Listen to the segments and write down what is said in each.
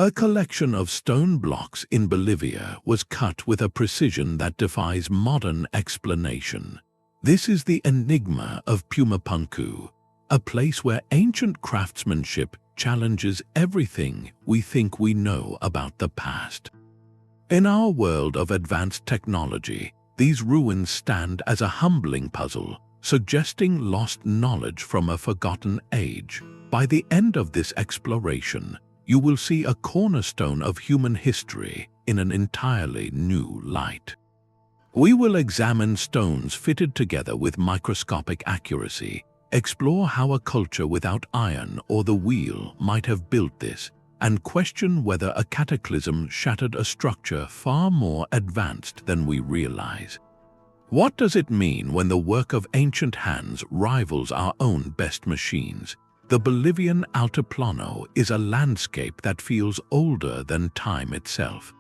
A collection of stone blocks in Bolivia was cut with a precision that defies modern explanation. This is the Enigma of Pumapunku, a place where ancient craftsmanship challenges everything we think we know about the past. In our world of advanced technology, these ruins stand as a humbling puzzle, suggesting lost knowledge from a forgotten age. By the end of this exploration, you will see a cornerstone of human history in an entirely new light. We will examine stones fitted together with microscopic accuracy, explore how a culture without iron or the wheel might have built this, and question whether a cataclysm shattered a structure far more advanced than we realize. What does it mean when the work of ancient hands rivals our own best machines? The Bolivian Altiplano is a landscape that feels older than time itself.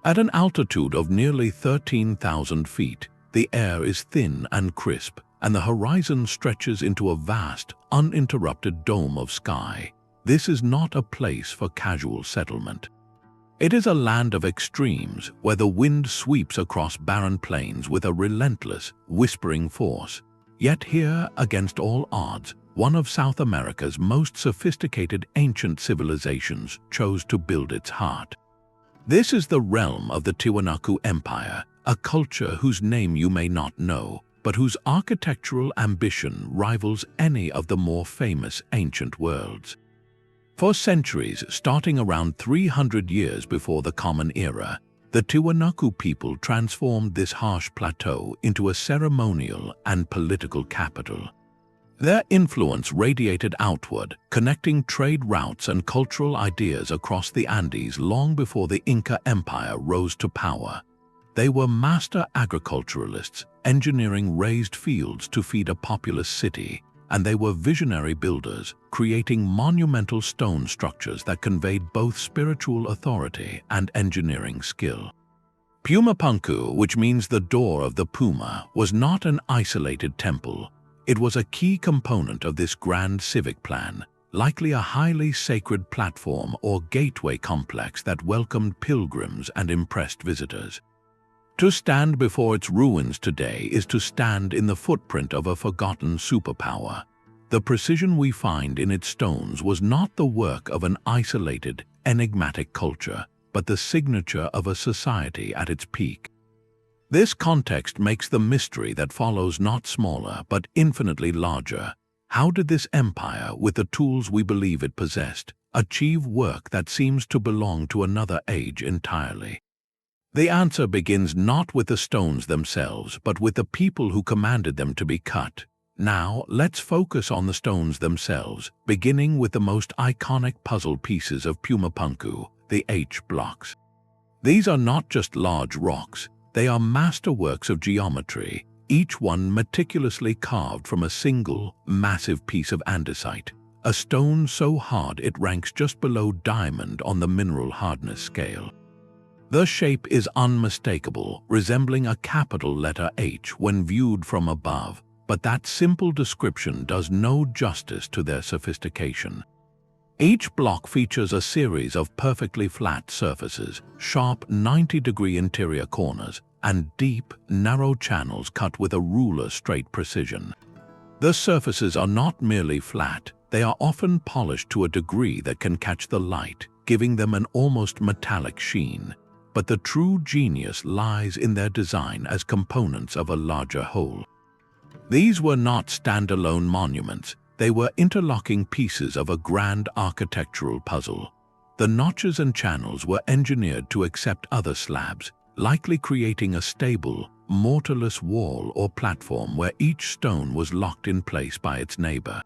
At an altitude of nearly 13,000 feet, the air is thin and crisp, and the horizon stretches into a vast, uninterrupted dome of sky. This is not a place for casual settlement. It is a land of extremes where the wind sweeps across barren plains with a relentless, whispering force. Yet here, against all odds, one of South America's most sophisticated ancient civilizations chose to build its heart. This is the realm of the Tiwanaku Empire, a culture whose name you may not know, but whose architectural ambition rivals any of the more famous ancient worlds. For centuries, starting around 300 years before the Common Era, the Tiwanaku people transformed this harsh plateau into a ceremonial and political capital. Their influence radiated outward, connecting trade routes and cultural ideas across the Andes long before the Inca Empire rose to power. They were master agriculturalists, engineering raised fields to feed a populous city, and they were visionary builders, creating monumental stone structures that conveyed both spiritual authority and engineering skill. Pumapunku, which means the door of the Puma, was not an isolated temple. It was a key component of this grand civic plan, likely a highly sacred platform or gateway complex that welcomed pilgrims and impressed visitors. To stand before its ruins today is to stand in the footprint of a forgotten superpower. The precision we find in its stones was not the work of an isolated, enigmatic culture, but the signature of a society at its peak. This context makes the mystery that follows not smaller, but infinitely larger. How did this empire, with the tools we believe it possessed, achieve work that seems to belong to another age entirely? The answer begins not with the stones themselves, but with the people who commanded them to be cut. Now, let's focus on the stones themselves, beginning with the most iconic puzzle pieces of Pumapunku, the H blocks. These are not just large rocks. They are masterworks of geometry, each one meticulously carved from a single, massive piece of andesite, a stone so hard it ranks just below diamond on the mineral hardness scale. The shape is unmistakable, resembling a capital letter H when viewed from above, but that simple description does no justice to their sophistication. Each block features a series of perfectly flat surfaces, sharp 90-degree interior corners, and deep, narrow channels cut with a ruler-straight precision. The surfaces are not merely flat, they are often polished to a degree that can catch the light, giving them an almost metallic sheen. But the true genius lies in their design as components of a larger whole. These were not standalone monuments. They were interlocking pieces of a grand architectural puzzle. The notches and channels were engineered to accept other slabs, likely creating a stable, mortarless wall or platform where each stone was locked in place by its neighbor.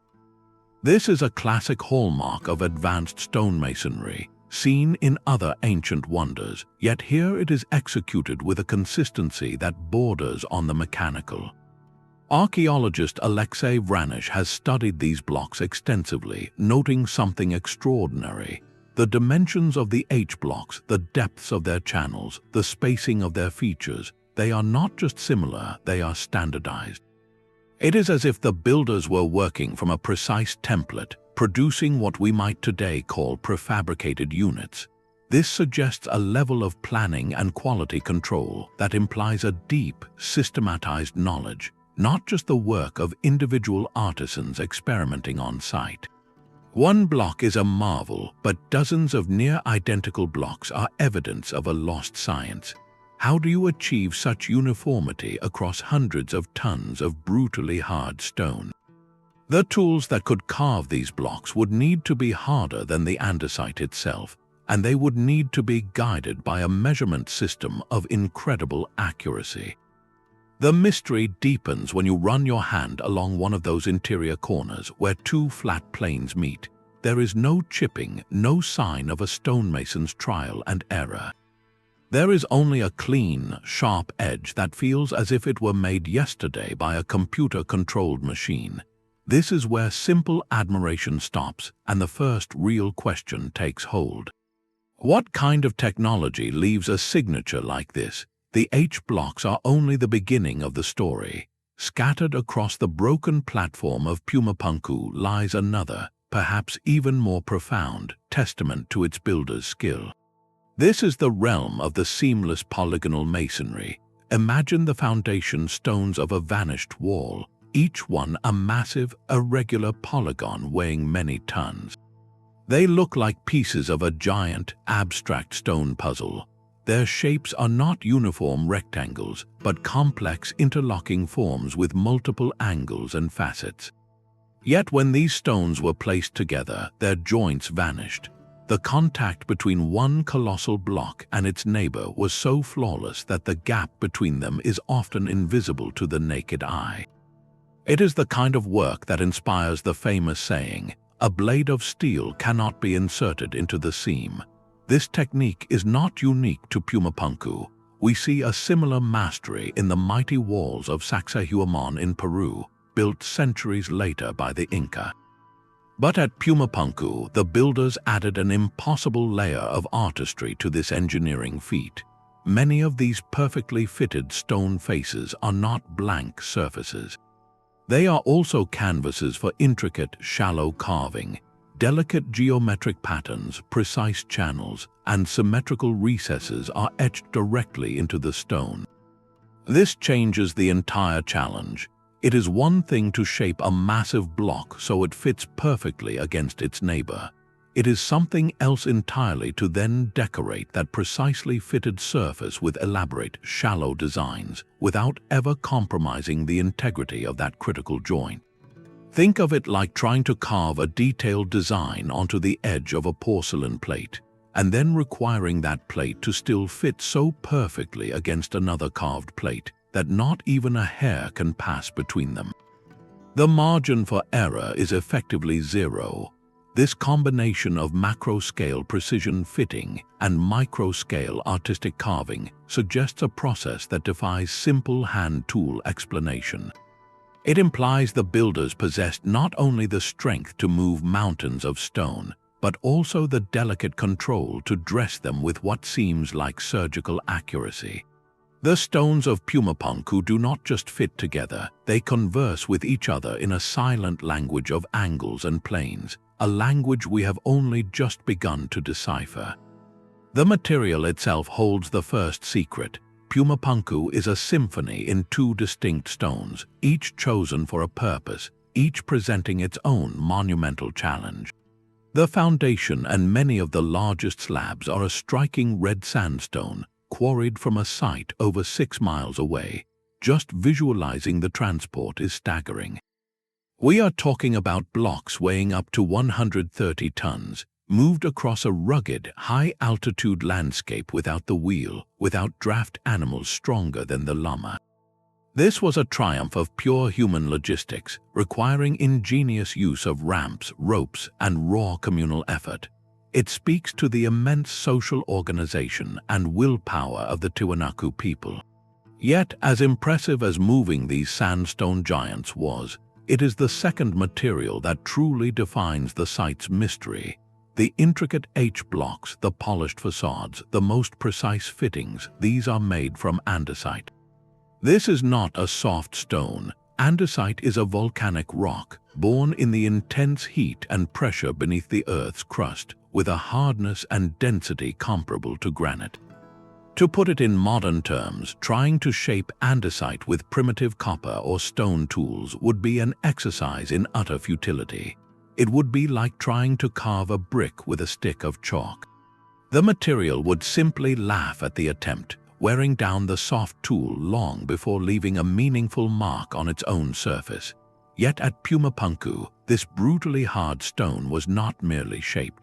This is a classic hallmark of advanced stonemasonry, seen in other ancient wonders, yet here it is executed with a consistency that borders on the mechanical. Archaeologist Alexei Vranish has studied these blocks extensively, noting something extraordinary. The dimensions of the H blocks, the depths of their channels, the spacing of their features, they are not just similar, they are standardized. It is as if the builders were working from a precise template, producing what we might today call prefabricated units. This suggests a level of planning and quality control that implies a deep, systematized knowledge, not just the work of individual artisans experimenting on site. One block is a marvel, but dozens of near-identical blocks are evidence of a lost science. How do you achieve such uniformity across hundreds of tons of brutally hard stone? The tools that could carve these blocks would need to be harder than the andesite itself, and they would need to be guided by a measurement system of incredible accuracy. The mystery deepens when you run your hand along one of those interior corners where two flat planes meet. There is no chipping, no sign of a stonemason's trial and error. There is only a clean, sharp edge that feels as if it were made yesterday by a computer-controlled machine. This is where simple admiration stops and the first real question takes hold. What kind of technology leaves a signature like this? The H blocks are only the beginning of the story. Scattered across the broken platform of Pumapunku lies another, perhaps even more profound, testament to its builder's skill. This is the realm of the seamless polygonal masonry. Imagine the foundation stones of a vanished wall, each one a massive, irregular polygon weighing many tons. They look like pieces of a giant, abstract stone puzzle. Their shapes are not uniform rectangles, but complex interlocking forms with multiple angles and facets. Yet when these stones were placed together, their joints vanished. The contact between one colossal block and its neighbor was so flawless that the gap between them is often invisible to the naked eye. It is the kind of work that inspires the famous saying, "A blade of steel cannot be inserted into the seam." This technique is not unique to Pumapunku. We see a similar mastery in the mighty walls of Sacsayhuaman in Peru, built centuries later by the Inca. But at Pumapunku, the builders added an impossible layer of artistry to this engineering feat. Many of these perfectly fitted stone faces are not blank surfaces. They are also canvases for intricate, shallow carving. Delicate geometric patterns, precise channels, and symmetrical recesses are etched directly into the stone. This changes the entire challenge. It is one thing to shape a massive block so it fits perfectly against its neighbor. It is something else entirely to then decorate that precisely fitted surface with elaborate, shallow designs without ever compromising the integrity of that critical joint. Think of it like trying to carve a detailed design onto the edge of a porcelain plate, and then requiring that plate to still fit so perfectly against another carved plate that not even a hair can pass between them. The margin for error is effectively zero. This combination of macro-scale precision fitting and micro-scale artistic carving suggests a process that defies simple hand tool explanation. It implies the builders possessed not only the strength to move mountains of stone, but also the delicate control to dress them with what seems like surgical accuracy. The stones of Pumapunku do not just fit together, they converse with each other in a silent language of angles and planes, a language we have only just begun to decipher. The material itself holds the first secret. Pumapunku is a symphony in two distinct stones, each chosen for a purpose, each presenting its own monumental challenge. The foundation and many of the largest slabs are a striking red sandstone, quarried from a site over 6 miles away. Just visualizing the transport is staggering. We are talking about blocks weighing up to 130 tons, moved across a rugged, high-altitude landscape without the wheel, without draft animals stronger than the llama. This was a triumph of pure human logistics, requiring ingenious use of ramps, ropes, and raw communal effort. It speaks to the immense social organization and willpower of the Tiwanaku people. Yet, as impressive as moving these sandstone giants was, it is the second material that truly defines the site's mystery. The intricate H-blocks, the polished facades, the most precise fittings, these are made from andesite. This is not a soft stone. Andesite is a volcanic rock, born in the intense heat and pressure beneath the Earth's crust, with a hardness and density comparable to granite. To put it in modern terms, trying to shape andesite with primitive copper or stone tools would be an exercise in utter futility. It would be like trying to carve a brick with a stick of chalk. The material would simply laugh at the attempt, wearing down the soft tool long before leaving a meaningful mark on its own surface. Yet at Pumapunku, this brutally hard stone was not merely shaped.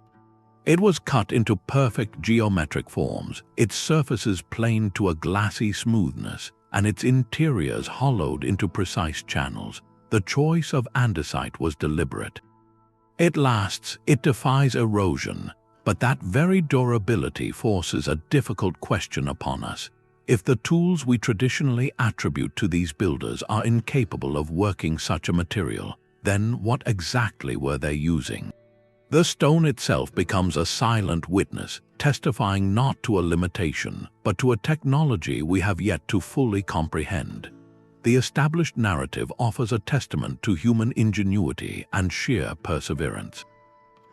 It was cut into perfect geometric forms, its surfaces planed to a glassy smoothness, and its interiors hollowed into precise channels. The choice of andesite was deliberate. It lasts, it defies erosion, but that very durability forces a difficult question upon us. If the tools we traditionally attribute to these builders are incapable of working such a material, then what exactly were they using? The stone itself becomes a silent witness, testifying not to a limitation, but to a technology we have yet to fully comprehend. The established narrative offers a testament to human ingenuity and sheer perseverance.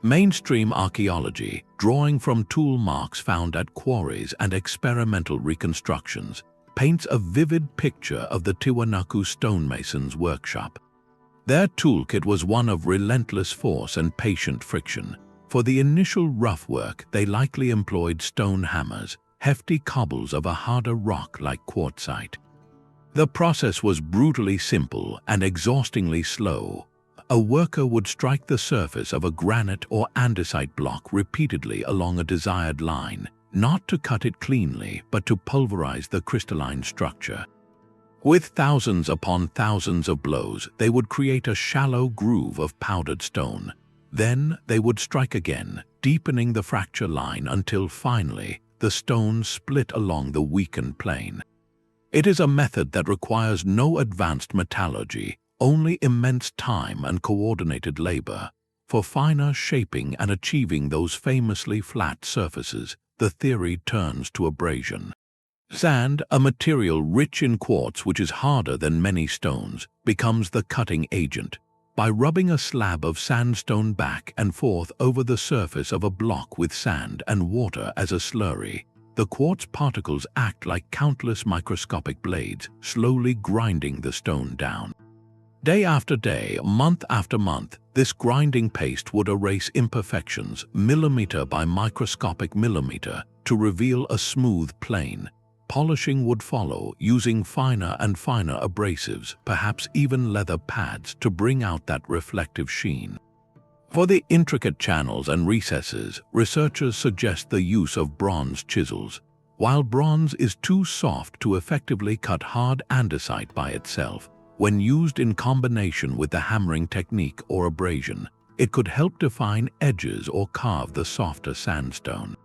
Mainstream archaeology, drawing from tool marks found at quarries and experimental reconstructions, paints a vivid picture of the Tiwanaku stonemasons' workshop. Their toolkit was one of relentless force and patient friction. For the initial rough work, they likely employed stone hammers, hefty cobbles of a harder rock like quartzite. The process was brutally simple and exhaustingly slow. A worker would strike the surface of a granite or andesite block repeatedly along a desired line, not to cut it cleanly, but to pulverize the crystalline structure. With thousands upon thousands of blows, they would create a shallow groove of powdered stone. Then they would strike again, deepening the fracture line until finally the stone split along the weakened plane. It is a method that requires no advanced metallurgy, only immense time and coordinated labor. For finer shaping and achieving those famously flat surfaces, the theory turns to abrasion. Sand, a material rich in quartz which is harder than many stones, becomes the cutting agent. By rubbing a slab of sandstone back and forth over the surface of a block with sand and water as a slurry, the quartz particles act like countless microscopic blades, slowly grinding the stone down. Day after day, month after month, this grinding paste would erase imperfections, millimeter by microscopic millimeter, to reveal a smooth plane. Polishing would follow, using finer and finer abrasives, perhaps even leather pads, to bring out that reflective sheen. For the intricate channels and recesses, researchers suggest the use of bronze chisels. While bronze is too soft to effectively cut hard andesite by itself, when used in combination with the hammering technique or abrasion, it could help define edges or carve the softer sandstone.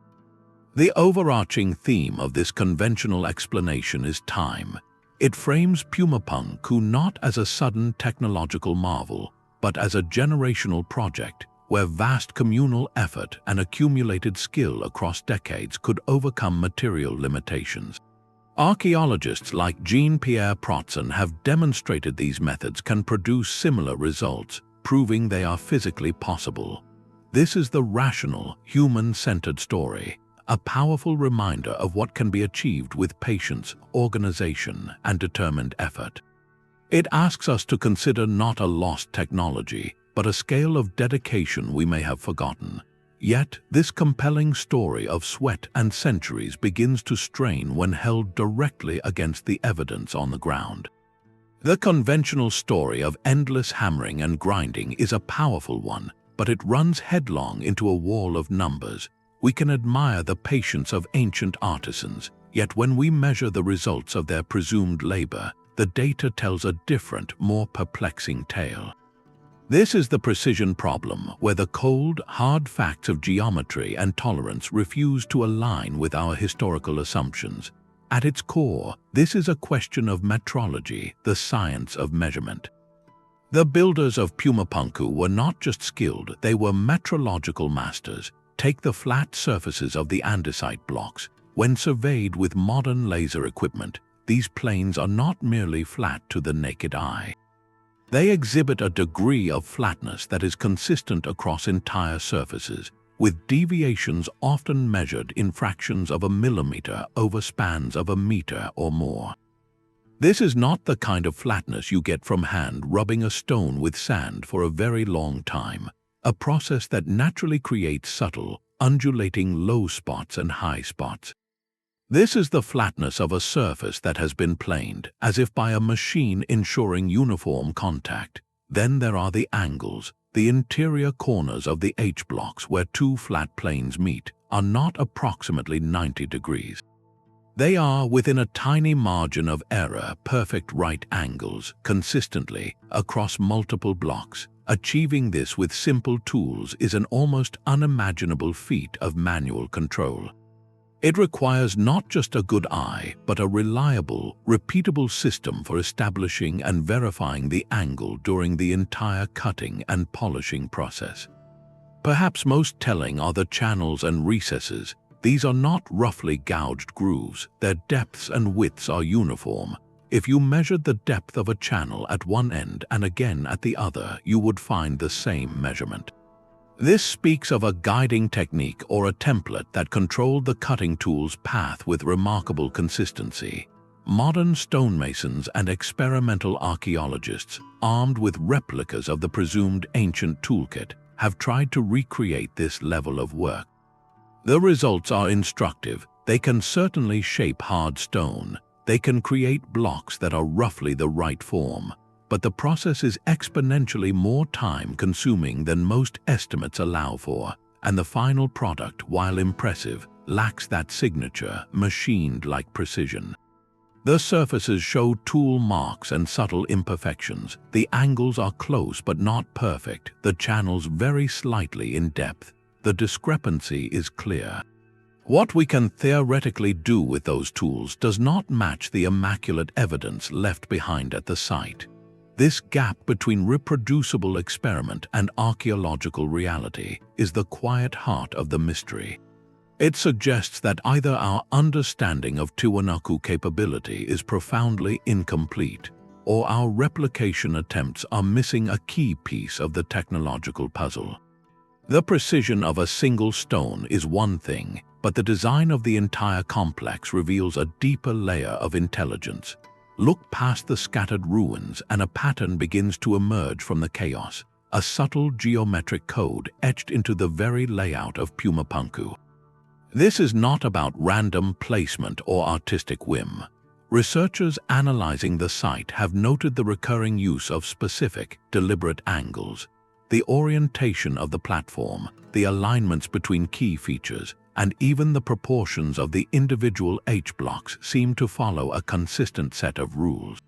The overarching theme of this conventional explanation is time. It frames Pumapunku not as a sudden technological marvel, but as a generational project where vast communal effort and accumulated skill across decades could overcome material limitations. Archaeologists like Jean-Pierre Protzen have demonstrated these methods can produce similar results, proving they are physically possible. This is the rational, human-centered story, a powerful reminder of what can be achieved with patience, organization, and determined effort. It asks us to consider not a lost technology, but a scale of dedication we may have forgotten. Yet, this compelling story of sweat and centuries begins to strain when held directly against the evidence on the ground. The conventional story of endless hammering and grinding is a powerful one, but it runs headlong into a wall of numbers. We can admire the patience of ancient artisans, yet when we measure the results of their presumed labor, the data tells a different, more perplexing tale. This is the precision problem, where the cold, hard facts of geometry and tolerance refuse to align with our historical assumptions. At its core, this is a question of metrology, the science of measurement. The builders of Pumapunku were not just skilled, they were metrological masters. Take the flat surfaces of the andesite blocks. When surveyed with modern laser equipment, these planes are not merely flat to the naked eye. They exhibit a degree of flatness that is consistent across entire surfaces, with deviations often measured in fractions of a millimeter over spans of a meter or more. This is not the kind of flatness you get from hand rubbing a stone with sand for a very long time, a process that naturally creates subtle, undulating low spots and high spots. This is the flatness of a surface that has been planed, as if by a machine ensuring uniform contact. Then there are the angles. The interior corners of the H-blocks where two flat planes meet are not approximately 90 degrees. They are, within a tiny margin of error, perfect right angles, consistently, across multiple blocks. Achieving this with simple tools is an almost unimaginable feat of manual control. It requires not just a good eye, but a reliable, repeatable system for establishing and verifying the angle during the entire cutting and polishing process. Perhaps most telling are the channels and recesses. These are not roughly gouged grooves. Their depths and widths are uniform. If you measured the depth of a channel at one end and again at the other, you would find the same measurement. This speaks of a guiding technique or a template that controlled the cutting tool's path with remarkable consistency. Modern stonemasons and experimental archaeologists, armed with replicas of the presumed ancient toolkit, have tried to recreate this level of work. The results are instructive. They can certainly shape hard stone. They can create blocks that are roughly the right form. But the process is exponentially more time-consuming than most estimates allow for, and the final product, while impressive, lacks that signature, machined-like precision. The surfaces show tool marks and subtle imperfections. The angles are close but not perfect, the channels very slightly in depth. The discrepancy is clear. What we can theoretically do with those tools does not match the immaculate evidence left behind at the site. This gap between reproducible experiment and archaeological reality is the quiet heart of the mystery. It suggests that either our understanding of Tiwanaku capability is profoundly incomplete, or our replication attempts are missing a key piece of the technological puzzle. The precision of a single stone is one thing, but the design of the entire complex reveals a deeper layer of intelligence. Look past the scattered ruins and a pattern begins to emerge from the chaos, a subtle geometric code etched into the very layout of Pumapunku. This is not about random placement or artistic whim. Researchers analyzing the site have noted the recurring use of specific, deliberate angles, the orientation of the platform, the alignments between key features, and even the proportions of the individual H-blocks seem to follow a consistent set of rules.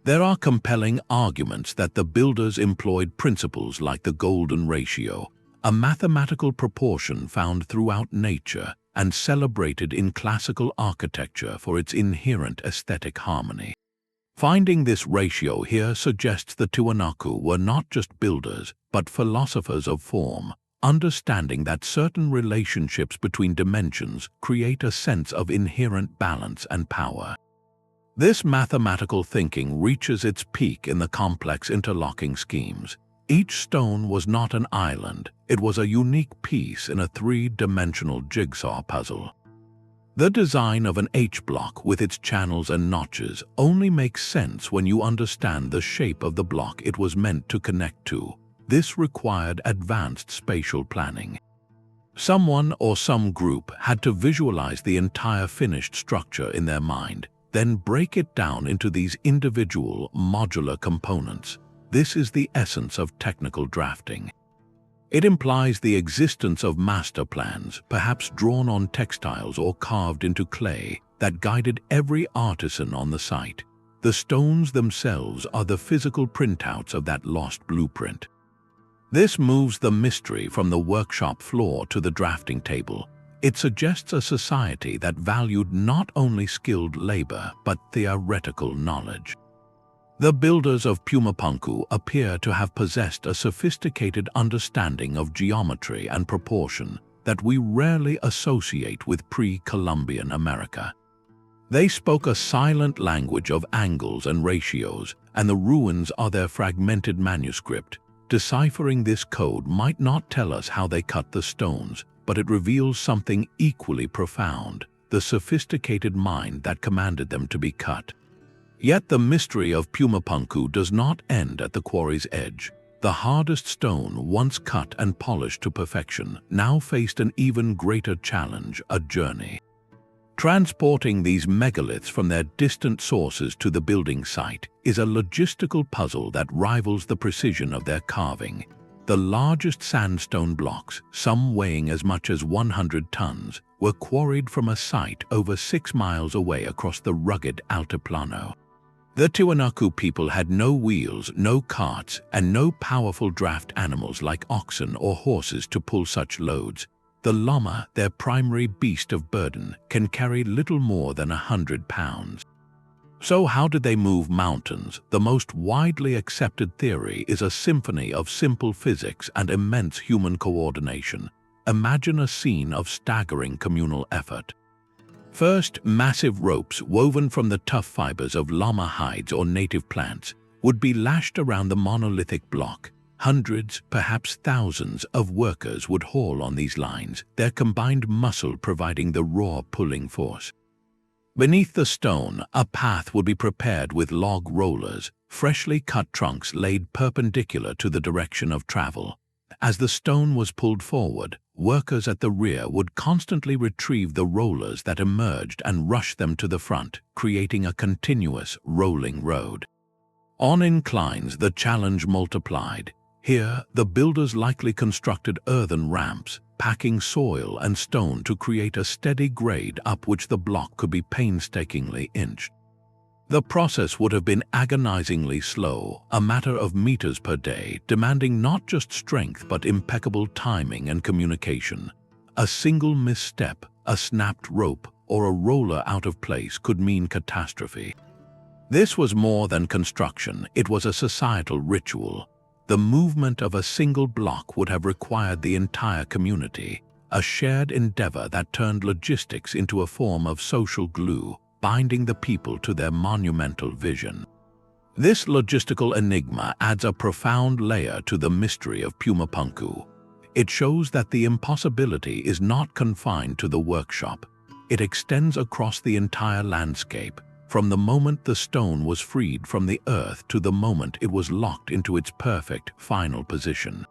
There are compelling arguments that the builders employed principles like the golden ratio, a mathematical proportion found throughout nature and celebrated in classical architecture for its inherent aesthetic harmony. Finding this ratio here suggests the Tiwanaku were not just builders, but philosophers of form, understanding that certain relationships between dimensions create a sense of inherent balance and power. This mathematical thinking reaches its peak in the complex interlocking schemes. Each stone was not an island, it was a unique piece in a three-dimensional jigsaw puzzle. The design of an H-block with its channels and notches only makes sense when you understand the shape of the block it was meant to connect to. This required advanced spatial planning. Someone or some group had to visualize the entire finished structure in their mind, then break it down into these individual, modular components. This is the essence of technical drafting. It implies the existence of master plans, perhaps drawn on textiles or carved into clay, that guided every artisan on the site. The stones themselves are the physical printouts of that lost blueprint. This moves the mystery from the workshop floor to the drafting table. It suggests a society that valued not only skilled labor but theoretical knowledge. The builders of Pumapunku appear to have possessed a sophisticated understanding of geometry and proportion that we rarely associate with pre-Columbian America. They spoke a silent language of angles and ratios, and the ruins are their fragmented manuscript, Deciphering this code might not tell us how they cut the stones, but it reveals something equally profound: the sophisticated mind that commanded them to be cut. Yet the mystery of Pumapunku does not end at the quarry's edge. The hardest stone, once cut and polished to perfection, now faced an even greater challenge: a journey. Transporting these megaliths from their distant sources to the building site is a logistical puzzle that rivals the precision of their carving. The largest sandstone blocks, some weighing as much as 100 tons, were quarried from a site over 6 miles away across the rugged Altiplano. The Tiwanaku people had no wheels, no carts, and no powerful draft animals like oxen or horses to pull such loads. The llama, their primary beast of burden, can carry little more than 100 pounds. So how did they move mountains? The most widely accepted theory is a symphony of simple physics and immense human coordination. Imagine a scene of staggering communal effort. First, massive ropes woven from the tough fibers of llama hides or native plants would be lashed around the monolithic block. Hundreds, perhaps thousands, of workers would haul on these lines, their combined muscle providing the raw pulling force. Beneath the stone, a path would be prepared with log rollers, freshly cut trunks laid perpendicular to the direction of travel. As the stone was pulled forward, workers at the rear would constantly retrieve the rollers that emerged and rush them to the front, creating a continuous, rolling road. On inclines, the challenge multiplied. Here, the builders likely constructed earthen ramps, packing soil and stone to create a steady grade up which the block could be painstakingly inched. The process would have been agonizingly slow, a matter of meters per day, demanding not just strength but impeccable timing and communication. A single misstep, a snapped rope, or a roller out of place could mean catastrophe. This was more than construction, it was a societal ritual. The movement of a single block would have required the entire community, a shared endeavor that turned logistics into a form of social glue, binding the people to their monumental vision. This logistical enigma adds a profound layer to the mystery of Pumapunku. It shows that the impossibility is not confined to the workshop. It extends across the entire landscape, from the moment the stone was freed from the earth to the moment it was locked into its perfect, final position.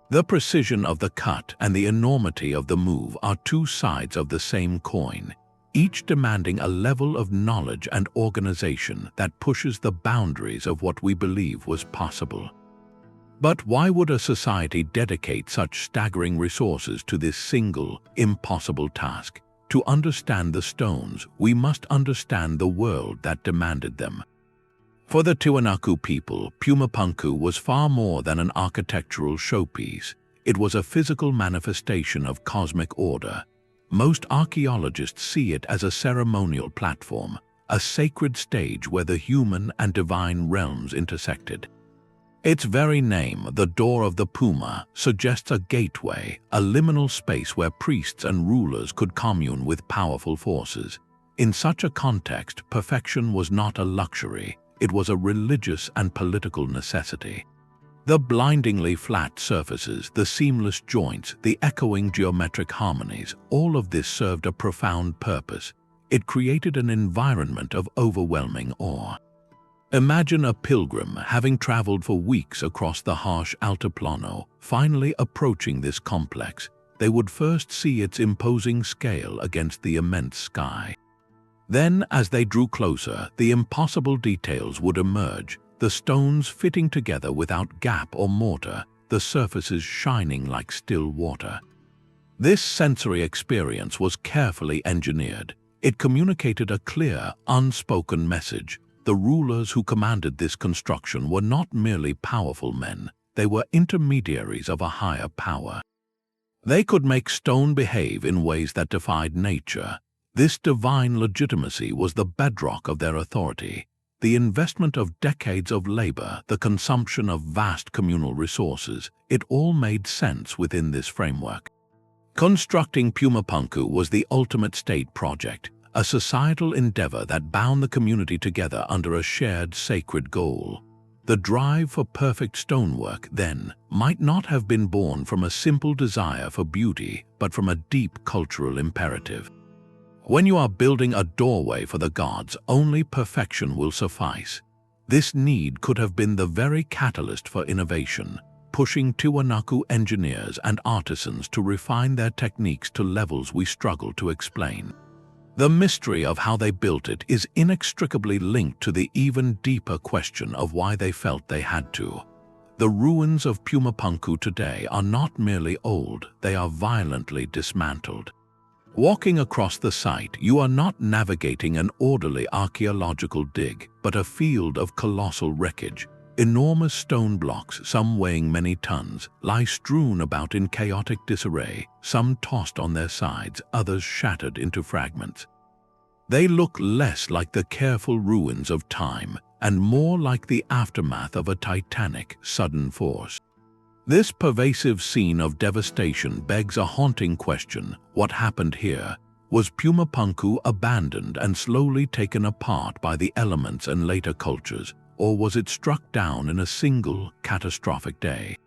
The precision of the cut and the enormity of the move are two sides of the same coin, each demanding a level of knowledge and organization that pushes the boundaries of what we believe was possible. But why would a society dedicate such staggering resources to this single, impossible task? To understand the stones, we must understand the world that demanded them. For the Tiwanaku people, Pumapunku was far more than an architectural showpiece. It was a physical manifestation of cosmic order. Most archaeologists see it as a ceremonial platform, a sacred stage where the human and divine realms intersected. Its very name, the Door of the Puma, suggests a gateway, a liminal space where priests and rulers could commune with powerful forces. In such a context, perfection was not a luxury, it was a religious and political necessity. The blindingly flat surfaces, the seamless joints, the echoing geometric harmonies, all of this served a profound purpose. It created an environment of overwhelming awe. Imagine a pilgrim having traveled for weeks across the harsh Altiplano, finally approaching this complex. They would first see its imposing scale against the immense sky. Then, as they drew closer, the impossible details would emerge, the stones fitting together without gap or mortar, the surfaces shining like still water. This sensory experience was carefully engineered. It communicated a clear, unspoken message. The rulers who commanded this construction were not merely powerful men, they were intermediaries of a higher power. They could make stone behave in ways that defied nature. This divine legitimacy was the bedrock of their authority. The investment of decades of labor, the consumption of vast communal resources, it all made sense within this framework. Constructing Pumapunku was the ultimate state project, a societal endeavor that bound the community together under a shared sacred goal. The drive for perfect stonework, then, might not have been born from a simple desire for beauty, but from a deep cultural imperative. When you are building a doorway for the gods, only perfection will suffice. This need could have been the very catalyst for innovation, pushing Tiwanaku engineers and artisans to refine their techniques to levels we struggle to explain. The mystery of how they built it is inextricably linked to the even deeper question of why they felt they had to. The ruins of Pumapunku today are not merely old, they are violently dismantled. Walking across the site, you are not navigating an orderly archaeological dig, but a field of colossal wreckage. Enormous stone blocks, some weighing many tons, lie strewn about in chaotic disarray, some tossed on their sides, others shattered into fragments. They look less like the careful ruins of time and more like the aftermath of a titanic, sudden force. This pervasive scene of devastation begs a haunting question: what happened here? Was Pumapunku abandoned and slowly taken apart by the elements and later cultures, or was it struck down in a single, catastrophic day?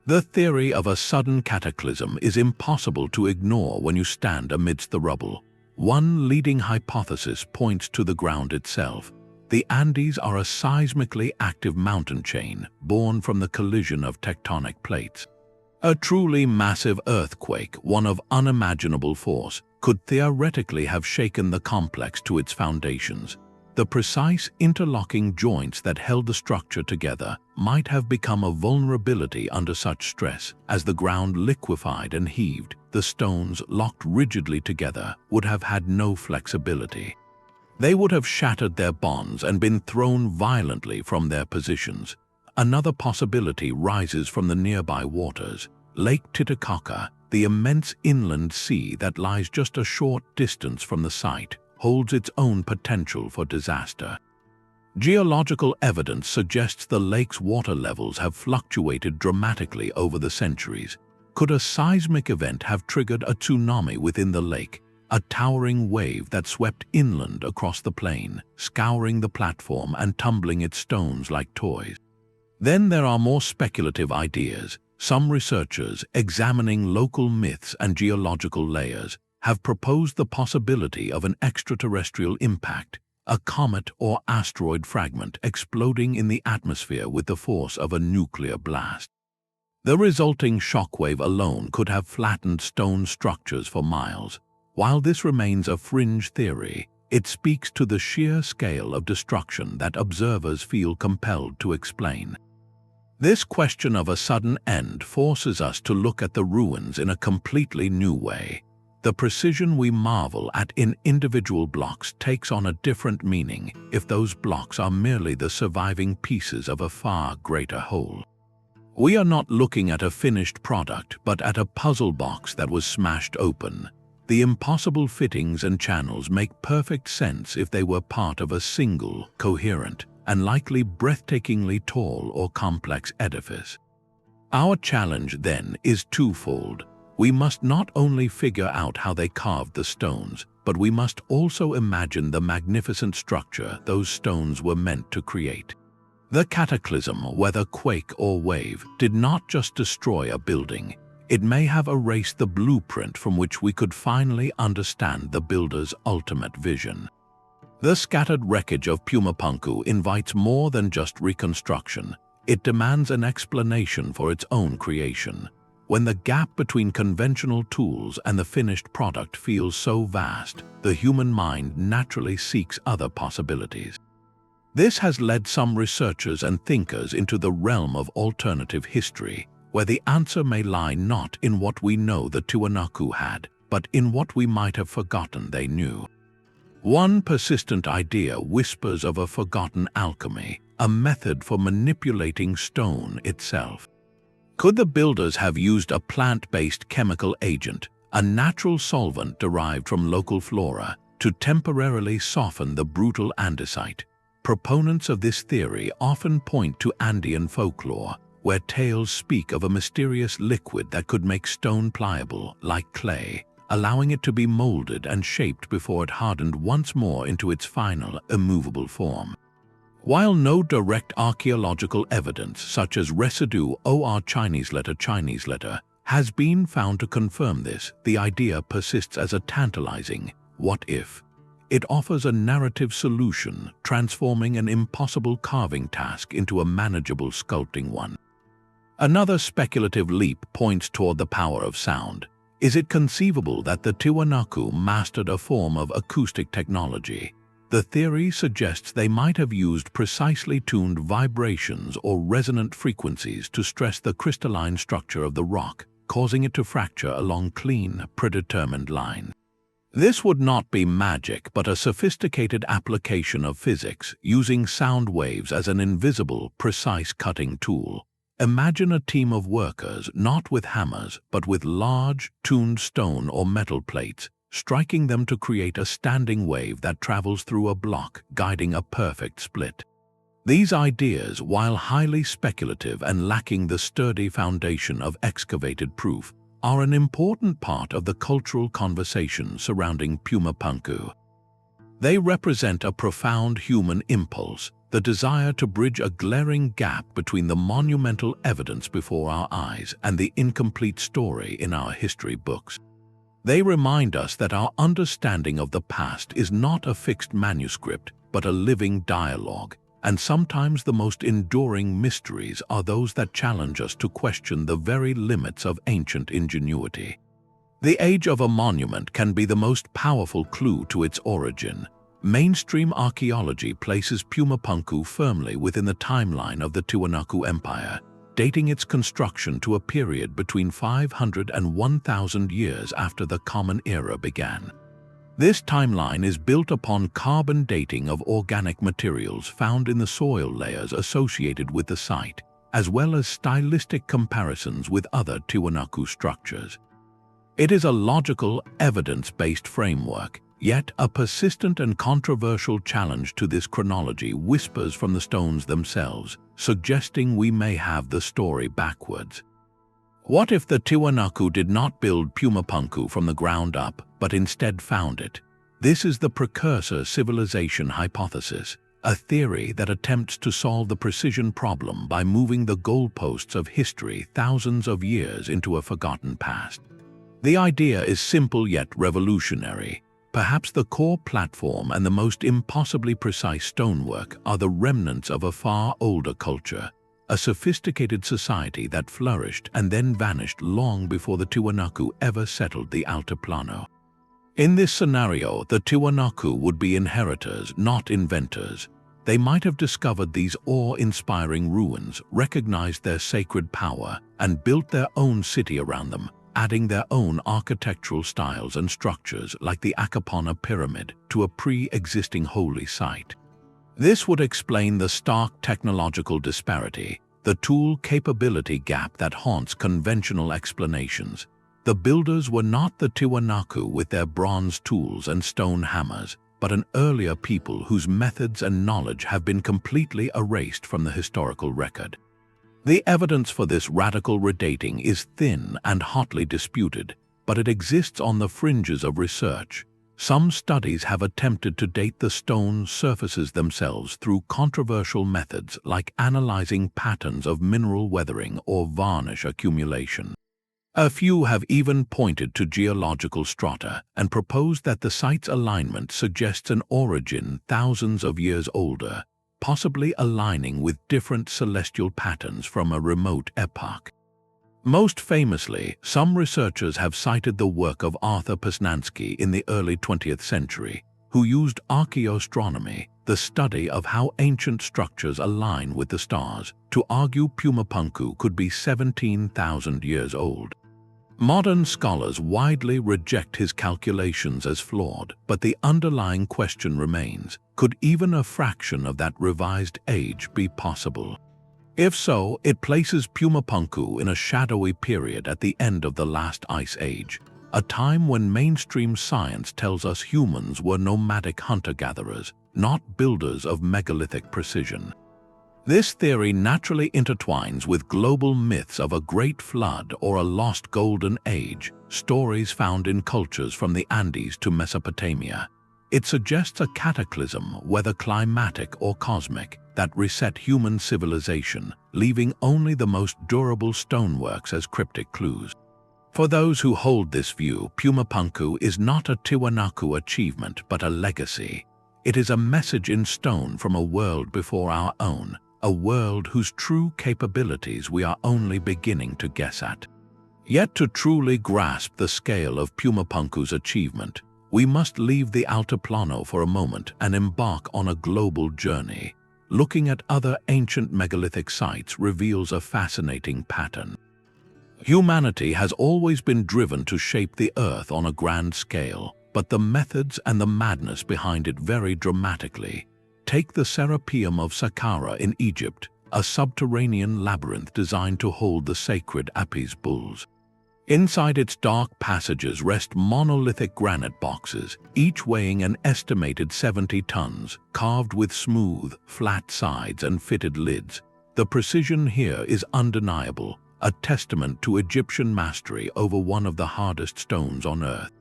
The theory of a sudden cataclysm is impossible to ignore when you stand amidst the rubble. One leading hypothesis points to the ground itself. The Andes are a seismically active mountain chain born from the collision of tectonic plates. A truly massive earthquake, one of unimaginable force, could theoretically have shaken the complex to its foundations. The precise interlocking joints that held the structure together might have become a vulnerability under such stress. As the ground liquefied and heaved, the stones, locked rigidly together, would have had no flexibility. They would have shattered their bonds and been thrown violently from their positions. Another possibility rises from the nearby waters. Lake Titicaca, the immense inland sea that lies just a short distance from the site, holds its own potential for disaster. Geological evidence suggests the lake's water levels have fluctuated dramatically over the centuries. Could a seismic event have triggered a tsunami within the lake, a towering wave that swept inland across the plain, scouring the platform and tumbling its stones like toys? Then there are more speculative ideas. Some researchers, examining local myths and geological layers, have proposed the possibility of an extraterrestrial impact, a comet or asteroid fragment exploding in the atmosphere with the force of a nuclear blast. The resulting shockwave alone could have flattened stone structures for miles. While this remains a fringe theory, it speaks to the sheer scale of destruction that observers feel compelled to explain. This question of a sudden end forces us to look at the ruins in a completely new way. The precision we marvel at in individual blocks takes on a different meaning if those blocks are merely the surviving pieces of a far greater whole. We are not looking at a finished product, but at a puzzle box that was smashed open. The impossible fittings and channels make perfect sense if they were part of a single, coherent, and likely breathtakingly tall or complex edifice. Our challenge, then, is twofold. We must not only figure out how they carved the stones, but we must also imagine the magnificent structure those stones were meant to create. The cataclysm, whether quake or wave, did not just destroy a building. It may have erased the blueprint from which we could finally understand the builder's ultimate vision. The scattered wreckage of Pumapunku invites more than just reconstruction. It demands an explanation for its own creation. When the gap between conventional tools and the finished product feels so vast, the human mind naturally seeks other possibilities. This has led some researchers and thinkers into the realm of alternative history, where the answer may lie not in what we know the Tiwanaku had, but in what we might have forgotten they knew. One persistent idea whispers of a forgotten alchemy, a method for manipulating stone itself. Could the builders have used a plant-based chemical agent, a natural solvent derived from local flora, to temporarily soften the brutal andesite? Proponents of this theory often point to Andean folklore, where tales speak of a mysterious liquid that could make stone pliable, like clay, allowing it to be molded and shaped before it hardened once more into its final, immovable form. While no direct archaeological evidence, such as residue or Chinese letter, has been found to confirm this, the idea persists as a tantalizing what if. It offers a narrative solution, transforming an impossible carving task into a manageable sculpting one. Another speculative leap points toward the power of sound. Is it conceivable that the Tiwanaku mastered a form of acoustic technology? The theory suggests they might have used precisely tuned vibrations or resonant frequencies to stress the crystalline structure of the rock, causing it to fracture along clean, predetermined lines. This would not be magic, but a sophisticated application of physics, using sound waves as an invisible, precise cutting tool. Imagine a team of workers, not with hammers, but with large, tuned stone or metal plates, striking them to create a standing wave that travels through a block, guiding a perfect split. These ideas, while highly speculative and lacking the sturdy foundation of excavated proof, are an important part of the cultural conversation surrounding Pumapunku. They represent a profound human impulse, the desire to bridge a glaring gap between the monumental evidence before our eyes and the incomplete story in our history books. They remind us that our understanding of the past is not a fixed manuscript, but a living dialogue, and sometimes the most enduring mysteries are those that challenge us to question the very limits of ancient ingenuity. The age of a monument can be the most powerful clue to its origin. Mainstream archaeology places Pumapunku firmly within the timeline of the Tiwanaku Empire, dating its construction to a period between 500 and 1,000 years after the Common Era began. This timeline is built upon carbon dating of organic materials found in the soil layers associated with the site, as well as stylistic comparisons with other Tiwanaku structures. It is a logical, evidence-based framework, yet a persistent and controversial challenge to this chronology whispers from the stones themselves, suggesting we may have the story backwards. What if the Tiwanaku did not build Pumapunku from the ground up, but instead found it? This is the precursor civilization hypothesis, a theory that attempts to solve the precision problem by moving the goalposts of history thousands of years into a forgotten past. The idea is simple yet revolutionary. Perhaps the core platform and the most impossibly precise stonework are the remnants of a far older culture, a sophisticated society that flourished and then vanished long before the Tiwanaku ever settled the Altiplano. In this scenario, the Tiwanaku would be inheritors, not inventors. They might have discovered these awe-inspiring ruins, recognized their sacred power, and built their own city around them, adding their own architectural styles and structures like the Akapana pyramid to a pre-existing holy site. This would explain the stark technological disparity, the tool capability gap that haunts conventional explanations. The builders were not the Tiwanaku with their bronze tools and stone hammers, but an earlier people whose methods and knowledge have been completely erased from the historical record. The evidence for this radical redating is thin and hotly disputed, but it exists on the fringes of research. Some studies have attempted to date the stone surfaces themselves through controversial methods like analyzing patterns of mineral weathering or varnish accumulation. A few have even pointed to geological strata and proposed that the site's alignment suggests an origin thousands of years older, possibly aligning with different celestial patterns from a remote epoch. Most famously, some researchers have cited the work of Arthur Posnansky in the early 20th century, who used archaeoastronomy, the study of how ancient structures align with the stars, to argue Pumapunku could be 17,000 years old. Modern scholars widely reject his calculations as flawed, but the underlying question remains: could even a fraction of that revised age be possible? If so, it places Pumapunku in a shadowy period at the end of the last ice age, a time when mainstream science tells us humans were nomadic hunter-gatherers, not builders of megalithic precision. This theory naturally intertwines with global myths of a great flood or a lost golden age, stories found in cultures from the Andes to Mesopotamia. It suggests a cataclysm, whether climatic or cosmic, that reset human civilization, leaving only the most durable stoneworks as cryptic clues. For those who hold this view, Pumapunku is not a Tiwanaku achievement but a legacy. It is a message in stone from a world before our own, a world whose true capabilities we are only beginning to guess at. Yet to truly grasp the scale of Pumapunku's achievement, we must leave the Altiplano for a moment and embark on a global journey. Looking at other ancient megalithic sites reveals a fascinating pattern. Humanity has always been driven to shape the earth on a grand scale, but the methods and the madness behind it vary dramatically. Take the Serapeum of Saqqara in Egypt, a subterranean labyrinth designed to hold the sacred Apis bulls. Inside its dark passages rest monolithic granite boxes, each weighing an estimated 70 tons, carved with smooth, flat sides and fitted lids. The precision here is undeniable, a testament to Egyptian mastery over one of the hardest stones on earth.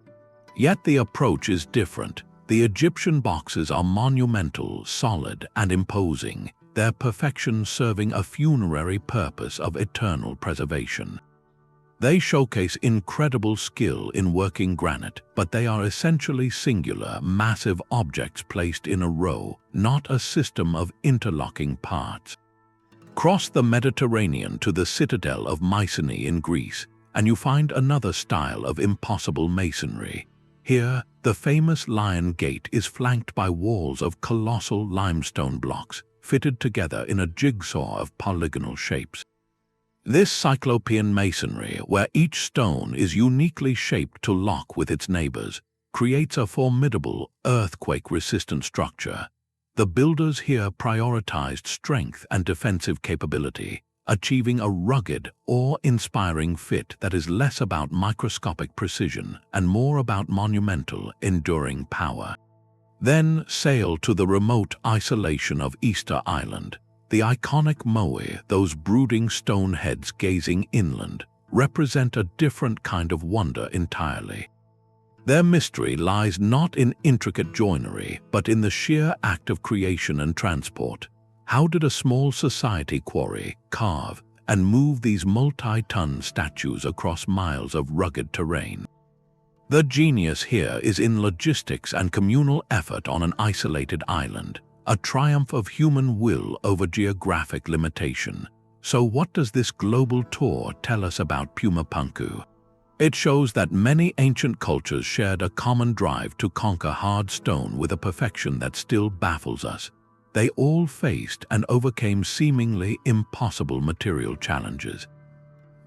Yet the approach is different. The Egyptian boxes are monumental, solid, and imposing, their perfection serving a funerary purpose of eternal preservation. They showcase incredible skill in working granite, but they are essentially singular, massive objects placed in a row, not a system of interlocking parts. Cross the Mediterranean to the citadel of Mycenae in Greece, and you find another style of impossible masonry. Here, the famous Lion Gate is flanked by walls of colossal limestone blocks, fitted together in a jigsaw of polygonal shapes. This cyclopean masonry, where each stone is uniquely shaped to lock with its neighbors, creates a formidable, earthquake-resistant structure. The builders here prioritized strength and defensive capability, achieving a rugged, awe-inspiring fit that is less about microscopic precision and more about monumental, enduring power. Then sail to the remote isolation of Easter Island. The iconic moai, those brooding stone heads gazing inland, represent a different kind of wonder entirely. Their mystery lies not in intricate joinery, but in the sheer act of creation and transport. How did a small society quarry, carve, and move these multi-ton statues across miles of rugged terrain? The genius here is in logistics and communal effort on an isolated island, a triumph of human will over geographic limitation. So what does this global tour tell us about Pumapunku? It shows that many ancient cultures shared a common drive to conquer hard stone with a perfection that still baffles us. They all faced and overcame seemingly impossible material challenges.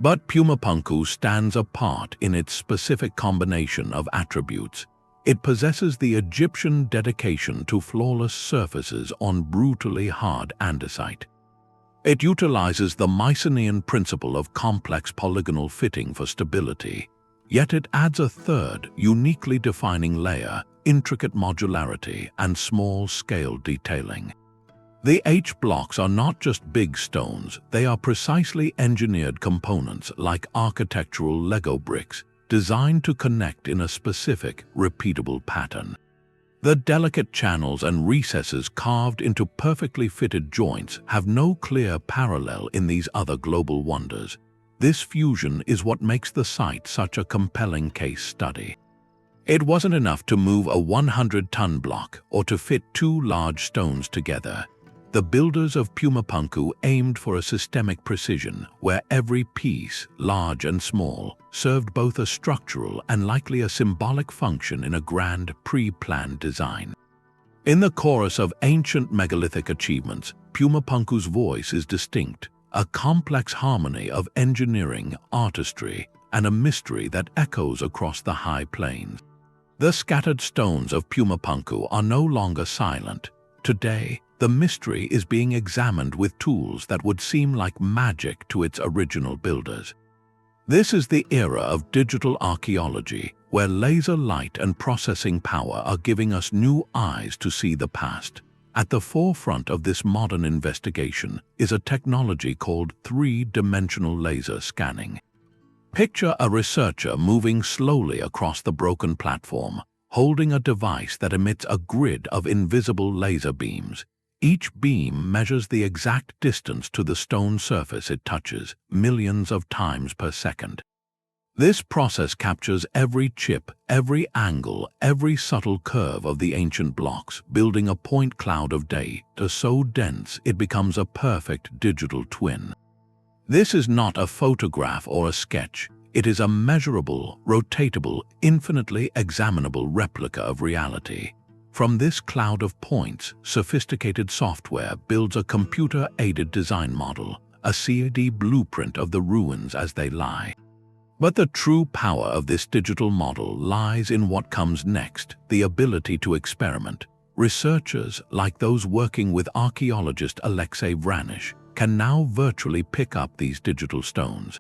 But Pumapunku stands apart in its specific combination of attributes. It possesses the Egyptian dedication to flawless surfaces on brutally hard andesite. It utilizes the Mycenaean principle of complex polygonal fitting for stability, yet it adds a third, uniquely defining layer, intricate modularity and small-scale detailing. The H-blocks are not just big stones, they are precisely engineered components like architectural Lego bricks, designed to connect in a specific, repeatable pattern. The delicate channels and recesses carved into perfectly fitted joints have no clear parallel in these other global wonders. This fusion is what makes the site such a compelling case study. It wasn't enough to move a 100-ton block or to fit two large stones together. The builders of Pumapunku aimed for a systemic precision where every piece, large and small, served both a structural and likely a symbolic function in a grand, pre-planned design. In the chorus of ancient megalithic achievements, Pumapunku's voice is distinct, a complex harmony of engineering, artistry, and a mystery that echoes across the high plains. The scattered stones of Pumapunku are no longer silent. Today, the mystery is being examined with tools that would seem like magic to its original builders. This is the era of digital archaeology, where laser light and processing power are giving us new eyes to see the past. At the forefront of this modern investigation is a technology called three-dimensional laser scanning. Picture a researcher moving slowly across the broken platform, holding a device that emits a grid of invisible laser beams. Each beam measures the exact distance to the stone surface it touches, millions of times per second. This process captures every chip, every angle, every subtle curve of the ancient blocks, building a point cloud of data so dense it becomes a perfect digital twin. This is not a photograph or a sketch. It is a measurable, rotatable, infinitely examinable replica of reality. From this cloud of points, sophisticated software builds a computer-aided design model, a CAD blueprint of the ruins as they lie. But the true power of this digital model lies in what comes next, the ability to experiment. Researchers, like those working with archaeologist Alexei Vranish, can now virtually pick up these digital stones.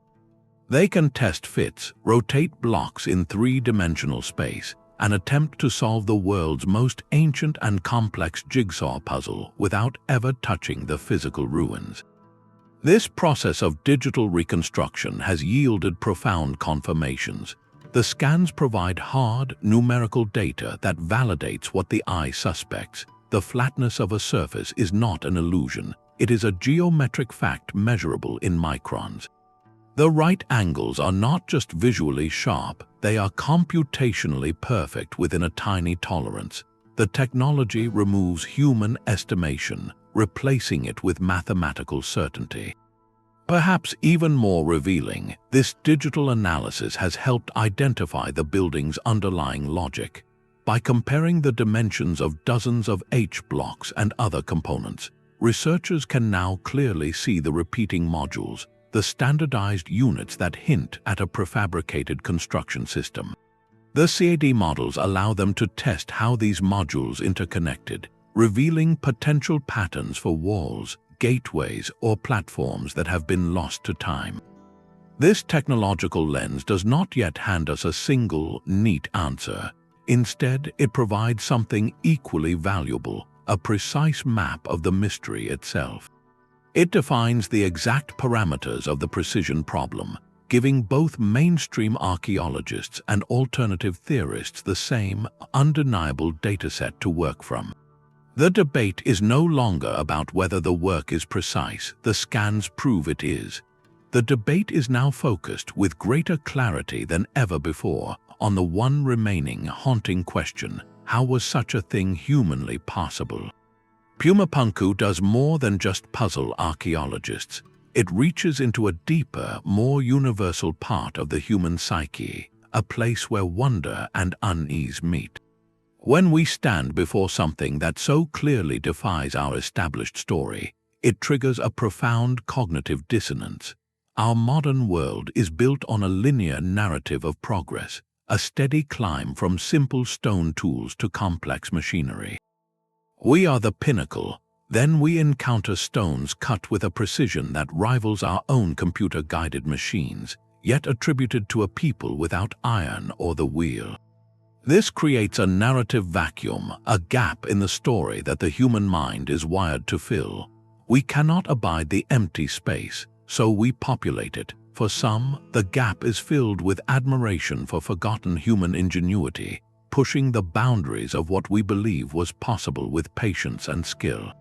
They can test fits, rotate blocks in three-dimensional space, and attempt to solve the world's most ancient and complex jigsaw puzzle without ever touching the physical ruins. This process of digital reconstruction has yielded profound confirmations. The scans provide hard, numerical data that validates what the eye suspects. The flatness of a surface is not an illusion. It is a geometric fact measurable in microns. The right angles are not just visually sharp, they are computationally perfect within a tiny tolerance. The technology removes human estimation, replacing it with mathematical certainty. Perhaps even more revealing, this digital analysis has helped identify the building's underlying logic. By comparing the dimensions of dozens of H blocks and other components, researchers can now clearly see the repeating modules, the standardized units that hint at a prefabricated construction system. The CAD models allow them to test how these modules interconnected, revealing potential patterns for walls, gateways, or platforms that have been lost to time. This technological lens does not yet hand us a single, neat answer. Instead, it provides something equally valuable, a precise map of the mystery itself. It defines the exact parameters of the precision problem, giving both mainstream archaeologists and alternative theorists the same, undeniable dataset to work from. The debate is no longer about whether the work is precise. The scans prove it is. The debate is now focused with greater clarity than ever before on the one remaining haunting question: how was such a thing humanly possible? Pumapunku does more than just puzzle archaeologists. It reaches into a deeper, more universal part of the human psyche, a place where wonder and unease meet. When we stand before something that so clearly defies our established story, it triggers a profound cognitive dissonance. Our modern world is built on a linear narrative of progress, a steady climb from simple stone tools to complex machinery. We are the pinnacle. Then we encounter stones cut with a precision that rivals our own computer-guided machines, yet attributed to a people without iron or the wheel. This creates a narrative vacuum, a gap in the story that the human mind is wired to fill. We cannot abide the empty space, so we populate it. For some, the gap is filled with admiration for forgotten human ingenuity, pushing the boundaries of what we believe was possible with patience and skill.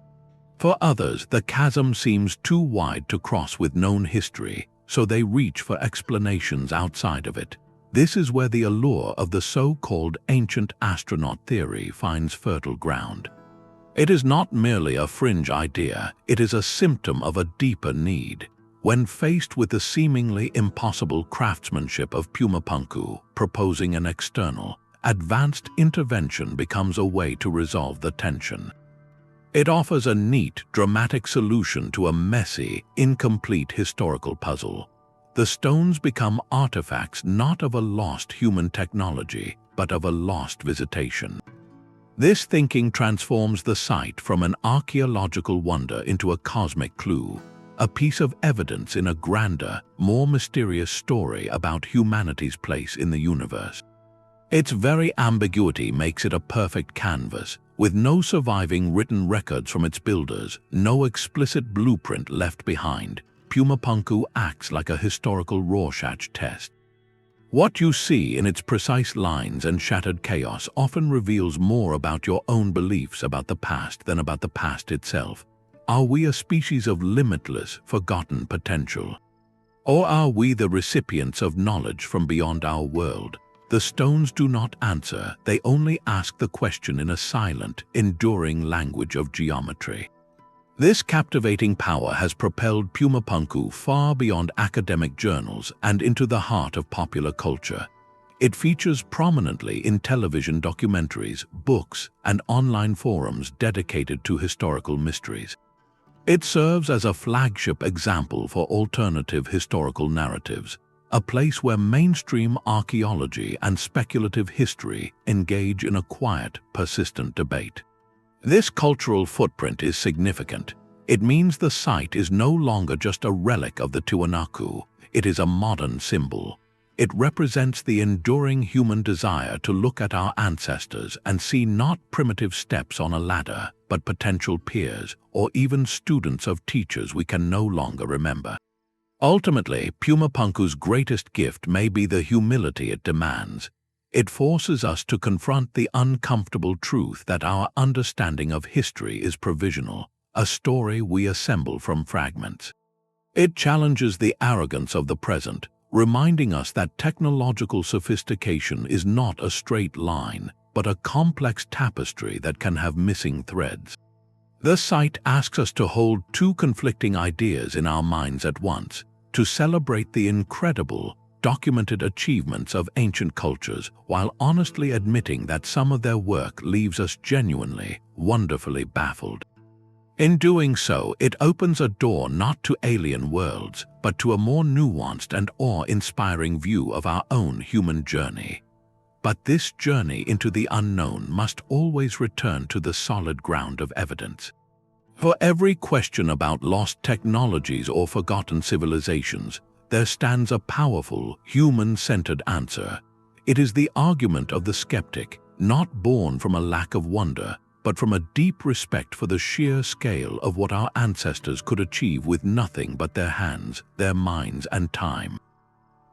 For others, the chasm seems too wide to cross with known history, so they reach for explanations outside of it. This is where the allure of the so-called ancient astronaut theory finds fertile ground. It is not merely a fringe idea, it is a symptom of a deeper need. When faced with the seemingly impossible craftsmanship of Pumapunku, proposing an external, advanced intervention becomes a way to resolve the tension. It offers a neat, dramatic solution to a messy, incomplete historical puzzle. The stones become artifacts not of a lost human technology, but of a lost visitation. This thinking transforms the site from an archaeological wonder into a cosmic clue, a piece of evidence in a grander, more mysterious story about humanity's place in the universe. Its very ambiguity makes it a perfect canvas, with no surviving written records from its builders, no explicit blueprint left behind. Pumapunku acts like a historical Rorschach test. What you see in its precise lines and shattered chaos often reveals more about your own beliefs about the past than about the past itself. Are we a species of limitless, forgotten potential? Or are we the recipients of knowledge from beyond our world? The stones do not answer, they only ask the question in a silent, enduring language of geometry. This captivating power has propelled Pumapunku far beyond academic journals and into the heart of popular culture. It features prominently in television documentaries, books, and online forums dedicated to historical mysteries. It serves as a flagship example for alternative historical narratives, a place where mainstream archaeology and speculative history engage in a quiet, persistent debate. This cultural footprint is significant. It means the site is no longer just a relic of the Tiwanaku, it is a modern symbol. It represents the enduring human desire to look at our ancestors and see not primitive steps on a ladder, but potential peers or even students of teachers we can no longer remember. Ultimately, Pumapunku's greatest gift may be the humility it demands. It forces us to confront the uncomfortable truth that our understanding of history is provisional, a story we assemble from fragments. It challenges the arrogance of the present, reminding us that technological sophistication is not a straight line, but a complex tapestry that can have missing threads. The site asks us to hold two conflicting ideas in our minds at once, to celebrate the incredible, documented achievements of ancient cultures while honestly admitting that some of their work leaves us genuinely, wonderfully baffled. In doing so, it opens a door not to alien worlds, but to a more nuanced and awe-inspiring view of our own human journey. But this journey into the unknown must always return to the solid ground of evidence. For every question about lost technologies or forgotten civilizations, there stands a powerful, human-centered answer. It is the argument of the skeptic, not born from a lack of wonder, but from a deep respect for the sheer scale of what our ancestors could achieve with nothing but their hands, their minds, and time.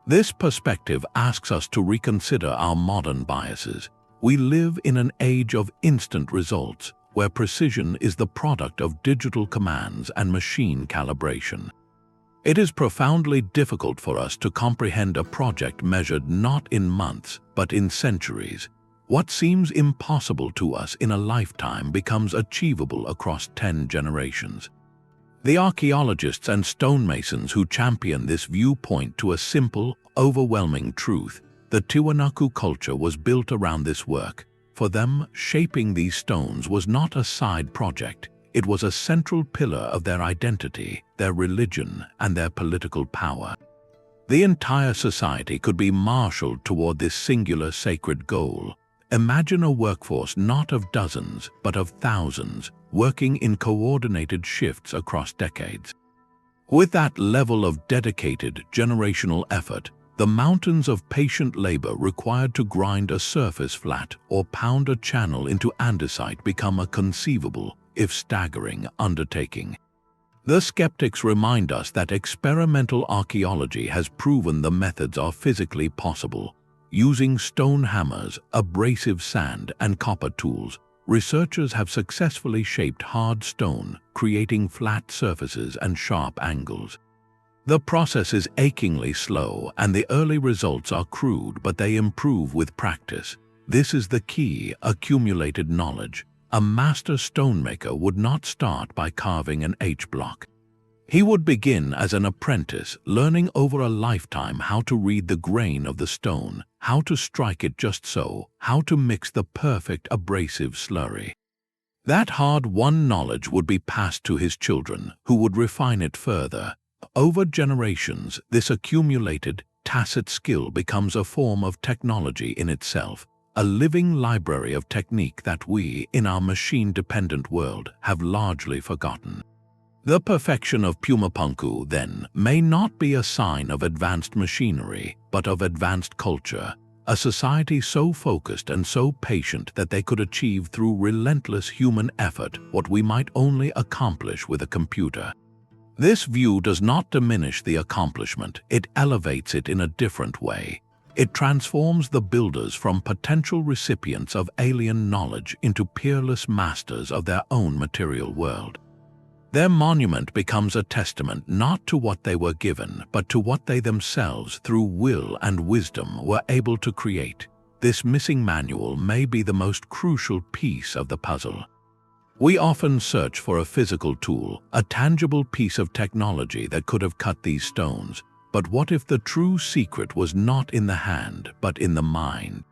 This perspective asks us to reconsider our modern biases. We live in an age of instant results, where precision is the product of digital commands and machine calibration. It is profoundly difficult for us to comprehend a project measured not in months, but in centuries. What seems impossible to us in a lifetime becomes achievable across 10 generations. The archaeologists and stonemasons who champion this view point to a simple, overwhelming truth: the Tiwanaku culture was built around this work. For them, shaping these stones was not a side project. It was a central pillar of their identity, their religion, and their political power. The entire society could be marshaled toward this singular sacred goal. Imagine a workforce not of dozens, but of thousands, working in coordinated shifts across decades. With that level of dedicated, generational effort, the mountains of patient labor required to grind a surface flat or pound a channel into andesite become a conceivable, if staggering, undertaking. The skeptics remind us that experimental archaeology has proven the methods are physically possible. Using stone hammers, abrasive sand, and copper tools, researchers have successfully shaped hard stone, creating flat surfaces and sharp angles. The process is achingly slow, and the early results are crude, but they improve with practice. This is the key: accumulated knowledge. A master stonemaker would not start by carving an H-block. He would begin as an apprentice, learning over a lifetime how to read the grain of the stone, how to strike it just so, how to mix the perfect abrasive slurry. That hard-won knowledge would be passed to his children, who would refine it further. Over generations, this accumulated, tacit skill becomes a form of technology in itself, a living library of technique that we, in our machine-dependent world, have largely forgotten. The perfection of Pumapunku, then, may not be a sign of advanced machinery, but of advanced culture, a society so focused and so patient that they could achieve through relentless human effort what we might only accomplish with a computer. This view does not diminish the accomplishment, it elevates it in a different way. It transforms the builders from potential recipients of alien knowledge into peerless masters of their own material world. Their monument becomes a testament not to what they were given, but to what they themselves, through will and wisdom, were able to create. This missing manual may be the most crucial piece of the puzzle. We often search for a physical tool, a tangible piece of technology that could have cut these stones. But what if the true secret was not in the hand, but in the mind?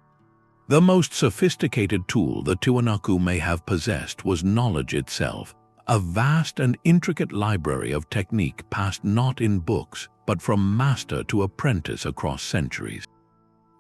The most sophisticated tool the Tiwanaku may have possessed was knowledge itself, a vast and intricate library of technique passed not in books, but from master to apprentice across centuries.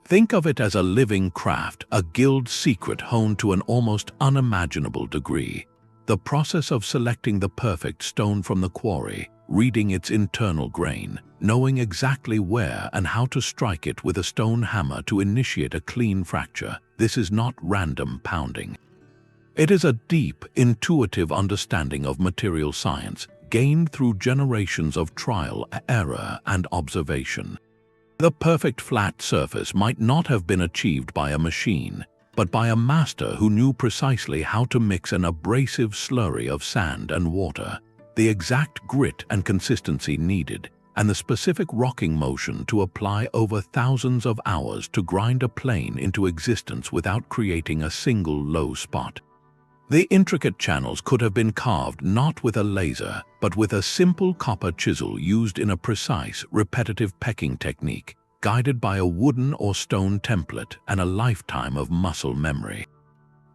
Think of it as a living craft, a guild secret honed to an almost unimaginable degree. The process of selecting the perfect stone from the quarry, reading its internal grain, knowing exactly where and how to strike it with a stone hammer to initiate a clean fracture, this is not random pounding. It is a deep, intuitive understanding of material science, gained through generations of trial, error, and observation. The perfect flat surface might not have been achieved by a machine, but by a master who knew precisely how to mix an abrasive slurry of sand and water, the exact grit and consistency needed, and the specific rocking motion to apply over thousands of hours to grind a plane into existence without creating a single low spot. The intricate channels could have been carved not with a laser, but with a simple copper chisel used in a precise, repetitive pecking technique, guided by a wooden or stone template and a lifetime of muscle memory.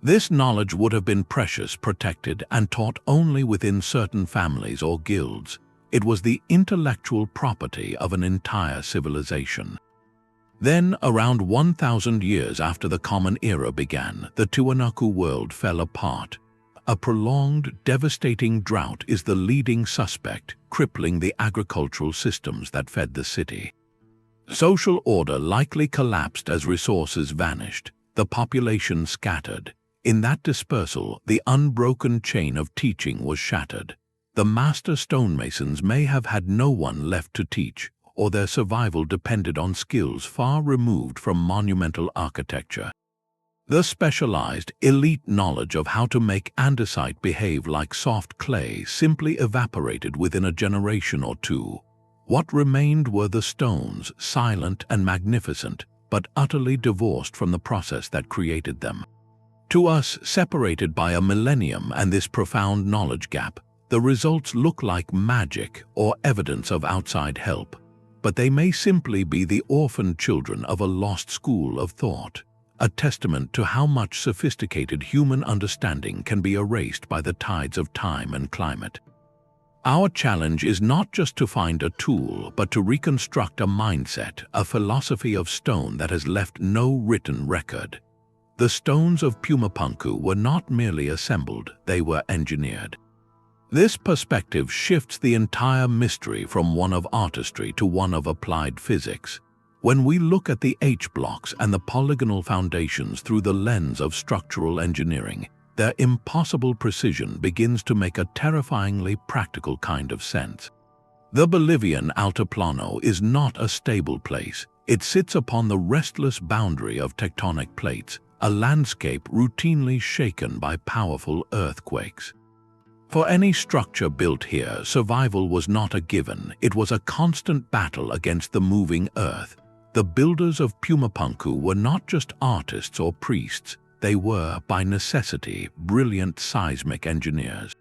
This knowledge would have been precious, protected, and taught only within certain families or guilds. It was the intellectual property of an entire civilization. Then, around 1,000 years after the Common Era began, the Tiwanaku world fell apart. A prolonged, devastating drought is the leading suspect, crippling the agricultural systems that fed the city. Social order likely collapsed as resources vanished, the population scattered. In that dispersal, the unbroken chain of teaching was shattered. The master stonemasons may have had no one left to teach, or their survival depended on skills far removed from monumental architecture. The specialized, elite knowledge of how to make andesite behave like soft clay simply evaporated within a generation or two. What remained were the stones, silent and magnificent, but utterly divorced from the process that created them. To us, separated by a millennium and this profound knowledge gap, the results look like magic or evidence of outside help. But they may simply be the orphaned children of a lost school of thought, a testament to how much sophisticated human understanding can be erased by the tides of time and climate. Our challenge is not just to find a tool, but to reconstruct a mindset, a philosophy of stone that has left no written record. The stones of Pumapunku were not merely assembled, they were engineered. This perspective shifts the entire mystery from one of artistry to one of applied physics. When we look at the H-blocks and the polygonal foundations through the lens of structural engineering, their impossible precision begins to make a terrifyingly practical kind of sense. The Bolivian Altiplano is not a stable place. It sits upon the restless boundary of tectonic plates, a landscape routinely shaken by powerful earthquakes. For any structure built here, survival was not a given, it was a constant battle against the moving earth. The builders of Pumapunku were not just artists or priests, they were, by necessity, brilliant seismic engineers.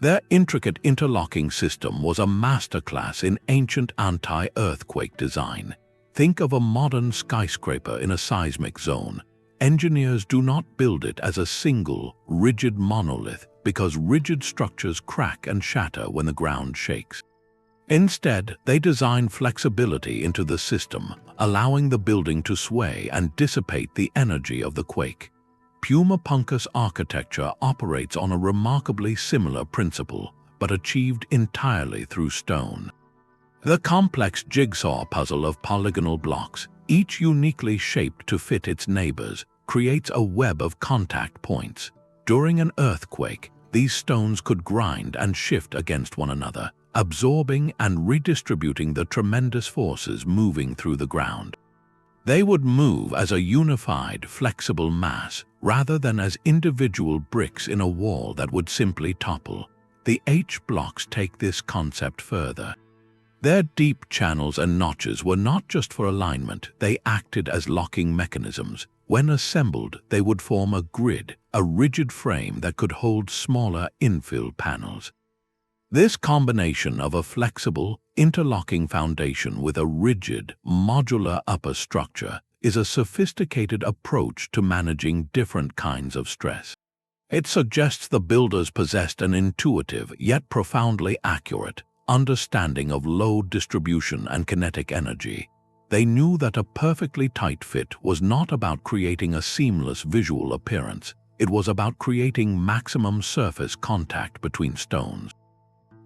Their intricate interlocking system was a masterclass in ancient anti-earthquake design. Think of a modern skyscraper in a seismic zone. Engineers do not build it as a single, rigid monolith, because rigid structures crack and shatter when the ground shakes. Instead, they design flexibility into the system, allowing the building to sway and dissipate the energy of the quake. Pumapunku's architecture operates on a remarkably similar principle, but achieved entirely through stone. The complex jigsaw puzzle of polygonal blocks, each uniquely shaped to fit its neighbors, creates a web of contact points. During an earthquake, these stones could grind and shift against one another, absorbing and redistributing the tremendous forces moving through the ground. They would move as a unified, flexible mass, rather than as individual bricks in a wall that would simply topple. The H-blocks take this concept further. Their deep channels and notches were not just for alignment, they acted as locking mechanisms. When assembled, they would form a grid, a rigid frame that could hold smaller infill panels. This combination of a flexible, interlocking foundation with a rigid, modular upper structure is a sophisticated approach to managing different kinds of stress. It suggests the builders possessed an intuitive, yet profoundly accurate, understanding of load distribution and kinetic energy. They knew that a perfectly tight fit was not about creating a seamless visual appearance. It was about creating maximum surface contact between stones.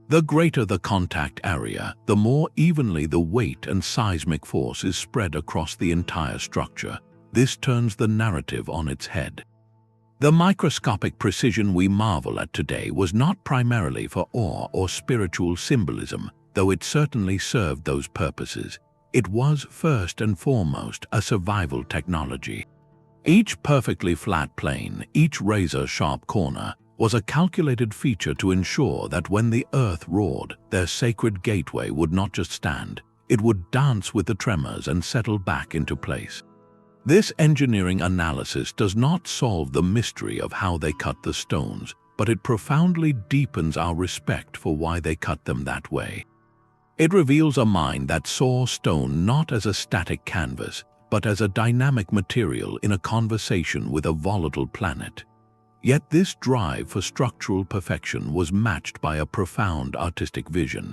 The greater the contact area, the more evenly the weight and seismic force is spread across the entire structure. This turns the narrative on its head. The microscopic precision we marvel at today was not primarily for awe or spiritual symbolism, though it certainly served those purposes. It was first and foremost a survival technology. Each perfectly flat plane, each razor-sharp corner, was a calculated feature to ensure that when the earth roared, their sacred gateway would not just stand, it would dance with the tremors and settle back into place. This engineering analysis does not solve the mystery of how they cut the stones, but it profoundly deepens our respect for why they cut them that way. It reveals a mind that saw stone not as a static canvas, but as a dynamic material in a conversation with a volatile planet. Yet this drive for structural perfection was matched by a profound artistic vision.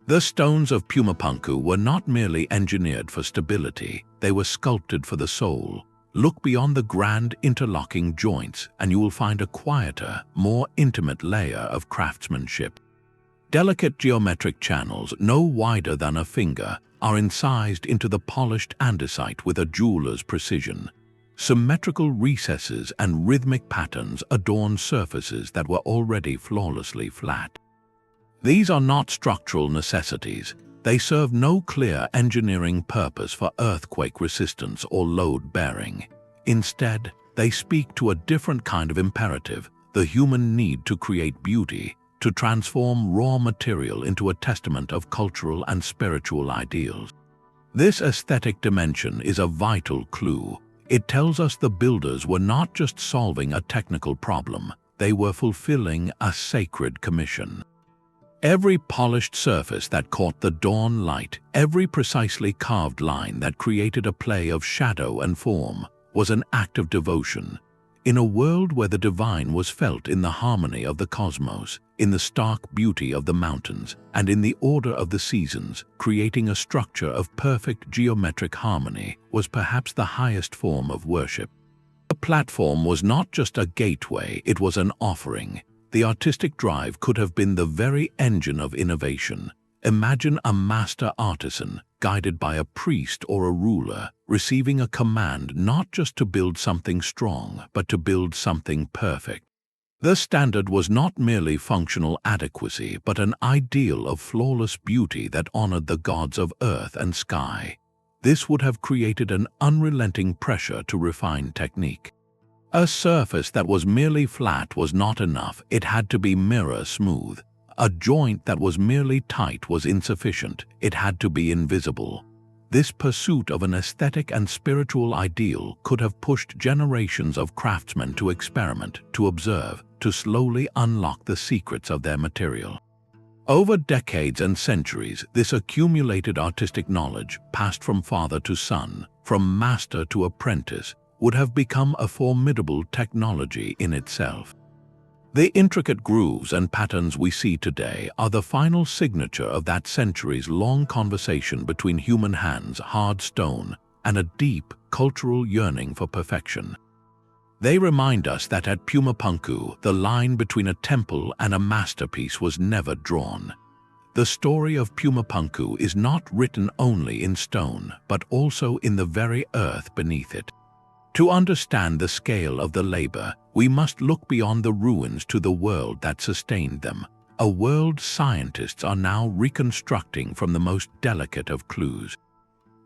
The stones of Pumapunku were not merely engineered for stability, they were sculpted for the soul. Look beyond the grand interlocking joints and you will find a quieter, more intimate layer of craftsmanship. Delicate geometric channels, no wider than a finger, are incised into the polished andesite with a jeweler's precision. Symmetrical recesses and rhythmic patterns adorn surfaces that were already flawlessly flat. These are not structural necessities. They serve no clear engineering purpose for earthquake resistance or load bearing. Instead, they speak to a different kind of imperative, the human need to create beauty, to transform raw material into a testament of cultural and spiritual ideals. This aesthetic dimension is a vital clue. It tells us the builders were not just solving a technical problem, they were fulfilling a sacred commission. Every polished surface that caught the dawn light, every precisely carved line that created a play of shadow and form, was an act of devotion. In a world where the divine was felt in the harmony of the cosmos, in the stark beauty of the mountains, and in the order of the seasons, creating a structure of perfect geometric harmony was perhaps the highest form of worship. The platform was not just a gateway, it was an offering. The artistic drive could have been the very engine of innovation. Imagine a master artisan, guided by a priest or a ruler, receiving a command not just to build something strong, but to build something perfect. The standard was not merely functional adequacy, but an ideal of flawless beauty that honored the gods of earth and sky. This would have created an unrelenting pressure to refine technique. A surface that was merely flat was not enough, it had to be mirror smooth. A joint that was merely tight was insufficient, it had to be invisible. This pursuit of an aesthetic and spiritual ideal could have pushed generations of craftsmen to experiment, to observe, to slowly unlock the secrets of their material. Over decades and centuries, this accumulated artistic knowledge, passed from father to son, from master to apprentice, would have become a formidable technology in itself. The intricate grooves and patterns we see today are the final signature of that centuries-long conversation between human hands, hard stone, and a deep, cultural yearning for perfection. They remind us that at Pumapunku, the line between a temple and a masterpiece was never drawn. The story of Pumapunku is not written only in stone, but also in the very earth beneath it. To understand the scale of the labor, we must look beyond the ruins to the world that sustained them, a world scientists are now reconstructing from the most delicate of clues.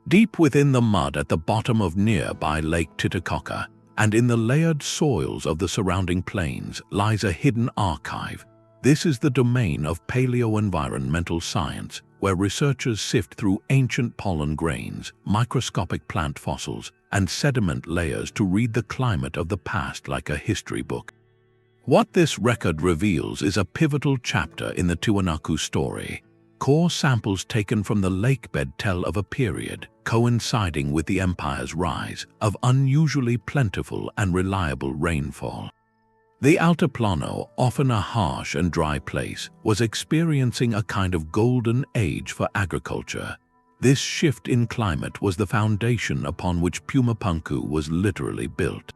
Deep within the mud at the bottom of nearby Lake Titicaca and in the layered soils of the surrounding plains lies a hidden archive. This is the domain of paleo-environmental science, where researchers sift through ancient pollen grains, microscopic plant fossils, and sediment layers to read the climate of the past like a history book. What this record reveals is a pivotal chapter in the Tiwanaku story. Core samples taken from the lakebed tell of a period, coinciding with the empire's rise, of unusually plentiful and reliable rainfall. The Altiplano, often a harsh and dry place, was experiencing a kind of golden age for agriculture. This shift in climate was the foundation upon which Pumapunku was literally built.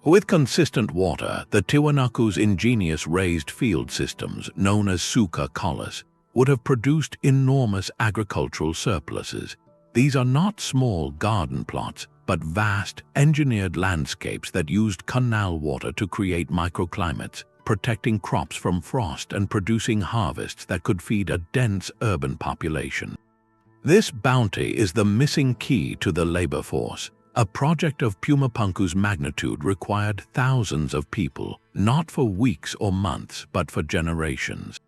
With consistent water, the Tiwanaku's ingenious raised field systems, known as suka collas, would have produced enormous agricultural surpluses. These are not small garden plots, but vast, engineered landscapes that used canal water to create microclimates, protecting crops from frost and producing harvests that could feed a dense urban population. This bounty is the missing key to the labor force. A project of Pumapunku's magnitude required thousands of people, not for weeks or months, but for generations.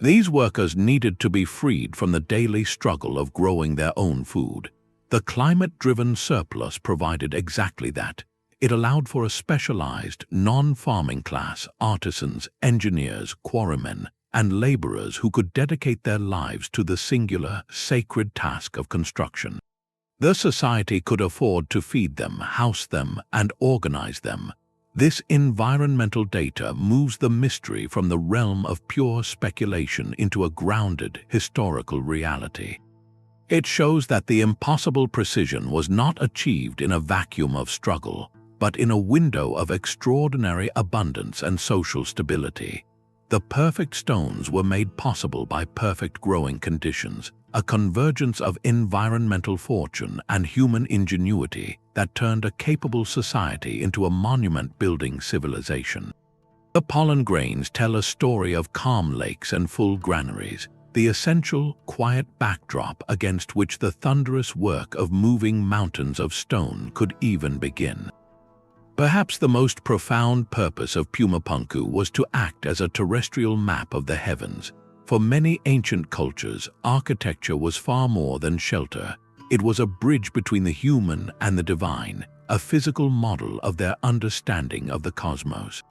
These workers needed to be freed from the daily struggle of growing their own food. The climate-driven surplus provided exactly that. It allowed for a specialized, non-farming class, artisans, engineers, quarrymen, and laborers who could dedicate their lives to the singular, sacred task of construction. The society could afford to feed them, house them, and organize them. This environmental data moves the mystery from the realm of pure speculation into a grounded, historical reality. It shows that the impossible precision was not achieved in a vacuum of struggle, but in a window of extraordinary abundance and social stability. The perfect stones were made possible by perfect growing conditions, a convergence of environmental fortune and human ingenuity that turned a capable society into a monument-building civilization. The pollen grains tell a story of calm lakes and full granaries, the essential, quiet backdrop against which the thunderous work of moving mountains of stone could even begin. Perhaps the most profound purpose of Pumapunku was to act as a terrestrial map of the heavens. For many ancient cultures, architecture was far more than shelter. It was a bridge between the human and the divine, a physical model of their understanding of the cosmos.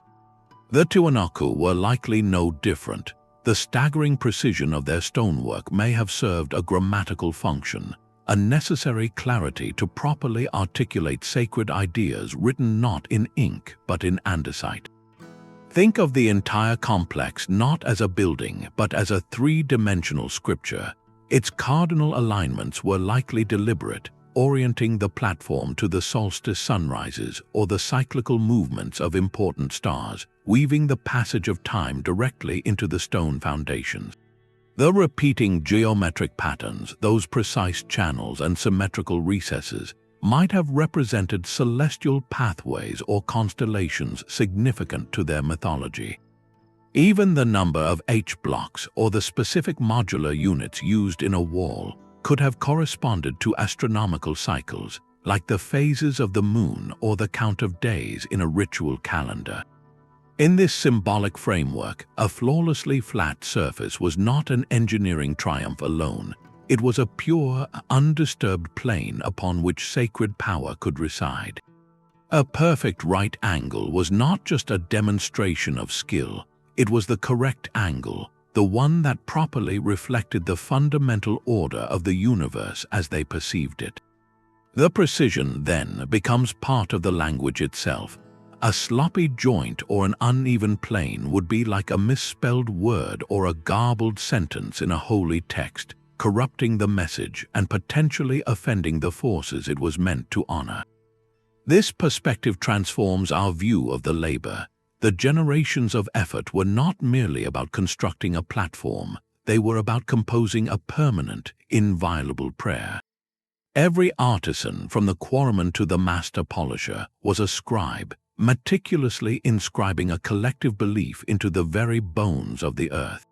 The Tiwanaku were likely no different. The staggering precision of their stonework may have served a grammatical function, a necessary clarity to properly articulate sacred ideas written not in ink but in andesite. Think of the entire complex not as a building but as a three-dimensional scripture. Its cardinal alignments were likely deliberate, orienting the platform to the solstice sunrises or the cyclical movements of important stars, weaving the passage of time directly into the stone foundations. The repeating geometric patterns, those precise channels and symmetrical recesses, might have represented celestial pathways or constellations significant to their mythology. Even the number of H-blocks or the specific modular units used in a wall could have corresponded to astronomical cycles, like the phases of the moon or the count of days in a ritual calendar. In this symbolic framework, a flawlessly flat surface was not an engineering triumph alone. It was a pure, undisturbed plane upon which sacred power could reside. A perfect right angle was not just a demonstration of skill, it was the correct angle, the one that properly reflected the fundamental order of the universe as they perceived it. The precision, then, becomes part of the language itself. A sloppy joint or an uneven plane would be like a misspelled word or a garbled sentence in a holy text, corrupting the message and potentially offending the forces it was meant to honor. This perspective transforms our view of the labor. The generations of effort were not merely about constructing a platform, they were about composing a permanent, inviolable prayer. Every artisan, from the quarryman to the master polisher, was a scribe, meticulously inscribing a collective belief into the very bones of the earth.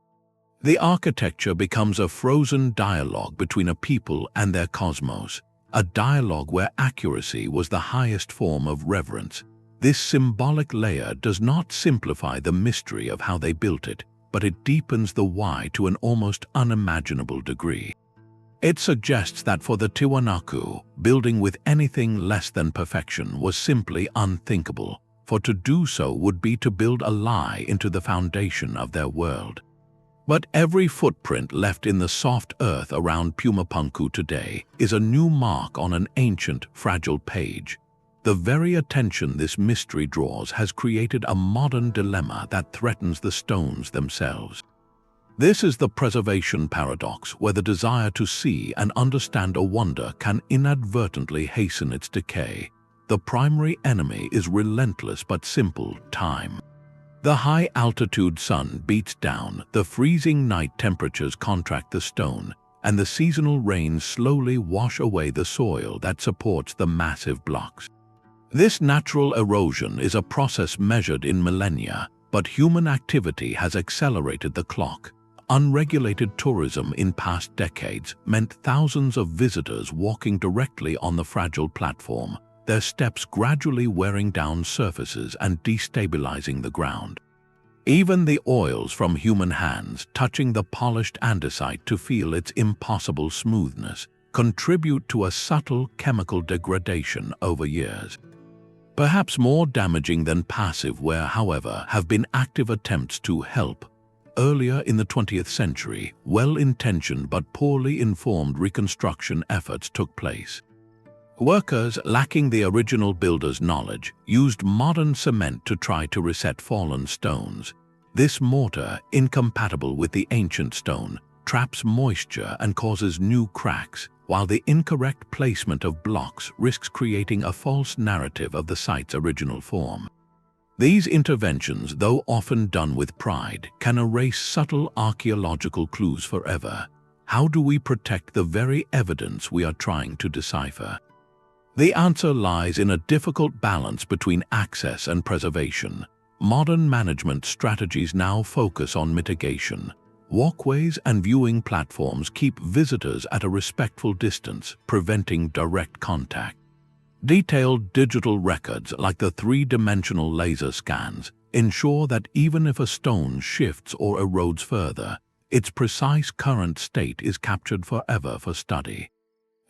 The architecture becomes a frozen dialogue between a people and their cosmos, a dialogue where accuracy was the highest form of reverence. This symbolic layer does not simplify the mystery of how they built it, but it deepens the why to an almost unimaginable degree. It suggests that for the Tiwanaku, building with anything less than perfection was simply unthinkable, for to do so would be to build a lie into the foundation of their world. But every footprint left in the soft earth around Pumapunku today is a new mark on an ancient, fragile page. The very attention this mystery draws has created a modern dilemma that threatens the stones themselves. This is the preservation paradox, where the desire to see and understand a wonder can inadvertently hasten its decay. The primary enemy is relentless but simple: time. The high-altitude sun beats down, the freezing night temperatures contract the stone, and the seasonal rains slowly wash away the soil that supports the massive blocks. This natural erosion is a process measured in millennia, but human activity has accelerated the clock. Unregulated tourism in past decades meant thousands of visitors walking directly on the fragile platform, their steps gradually wearing down surfaces and destabilizing the ground. Even the oils from human hands touching the polished andesite to feel its impossible smoothness contribute to a subtle chemical degradation over years. Perhaps more damaging than passive wear, however, have been active attempts to help. Earlier in the 20th century, well-intentioned but poorly informed reconstruction efforts took place. Workers lacking the original builder's knowledge used modern cement to try to reset fallen stones. This mortar, incompatible with the ancient stone, traps moisture and causes new cracks, while the incorrect placement of blocks risks creating a false narrative of the site's original form. These interventions, though often done with pride, can erase subtle archaeological clues forever. How do we protect the very evidence we are trying to decipher? The answer lies in a difficult balance between access and preservation. Modern management strategies now focus on mitigation. Walkways and viewing platforms keep visitors at a respectful distance, preventing direct contact. Detailed digital records like the three-dimensional laser scans ensure that even if a stone shifts or erodes further, its precise current state is captured forever for study.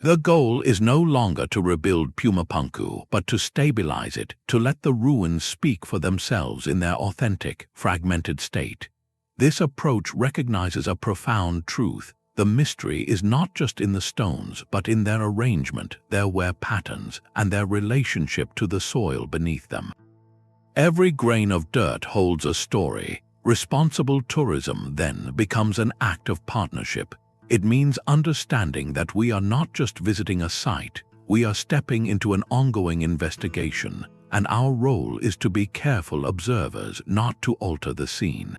The goal is no longer to rebuild Pumapunku, but to stabilize it, to let the ruins speak for themselves in their authentic, fragmented state. This approach recognizes a profound truth. The mystery is not just in the stones, but in their arrangement, their wear patterns, and their relationship to the soil beneath them. Every grain of dirt holds a story. Responsible tourism, then, becomes an act of partnership. It means understanding that we are not just visiting a site, we are stepping into an ongoing investigation, and our role is to be careful observers, not to alter the scene.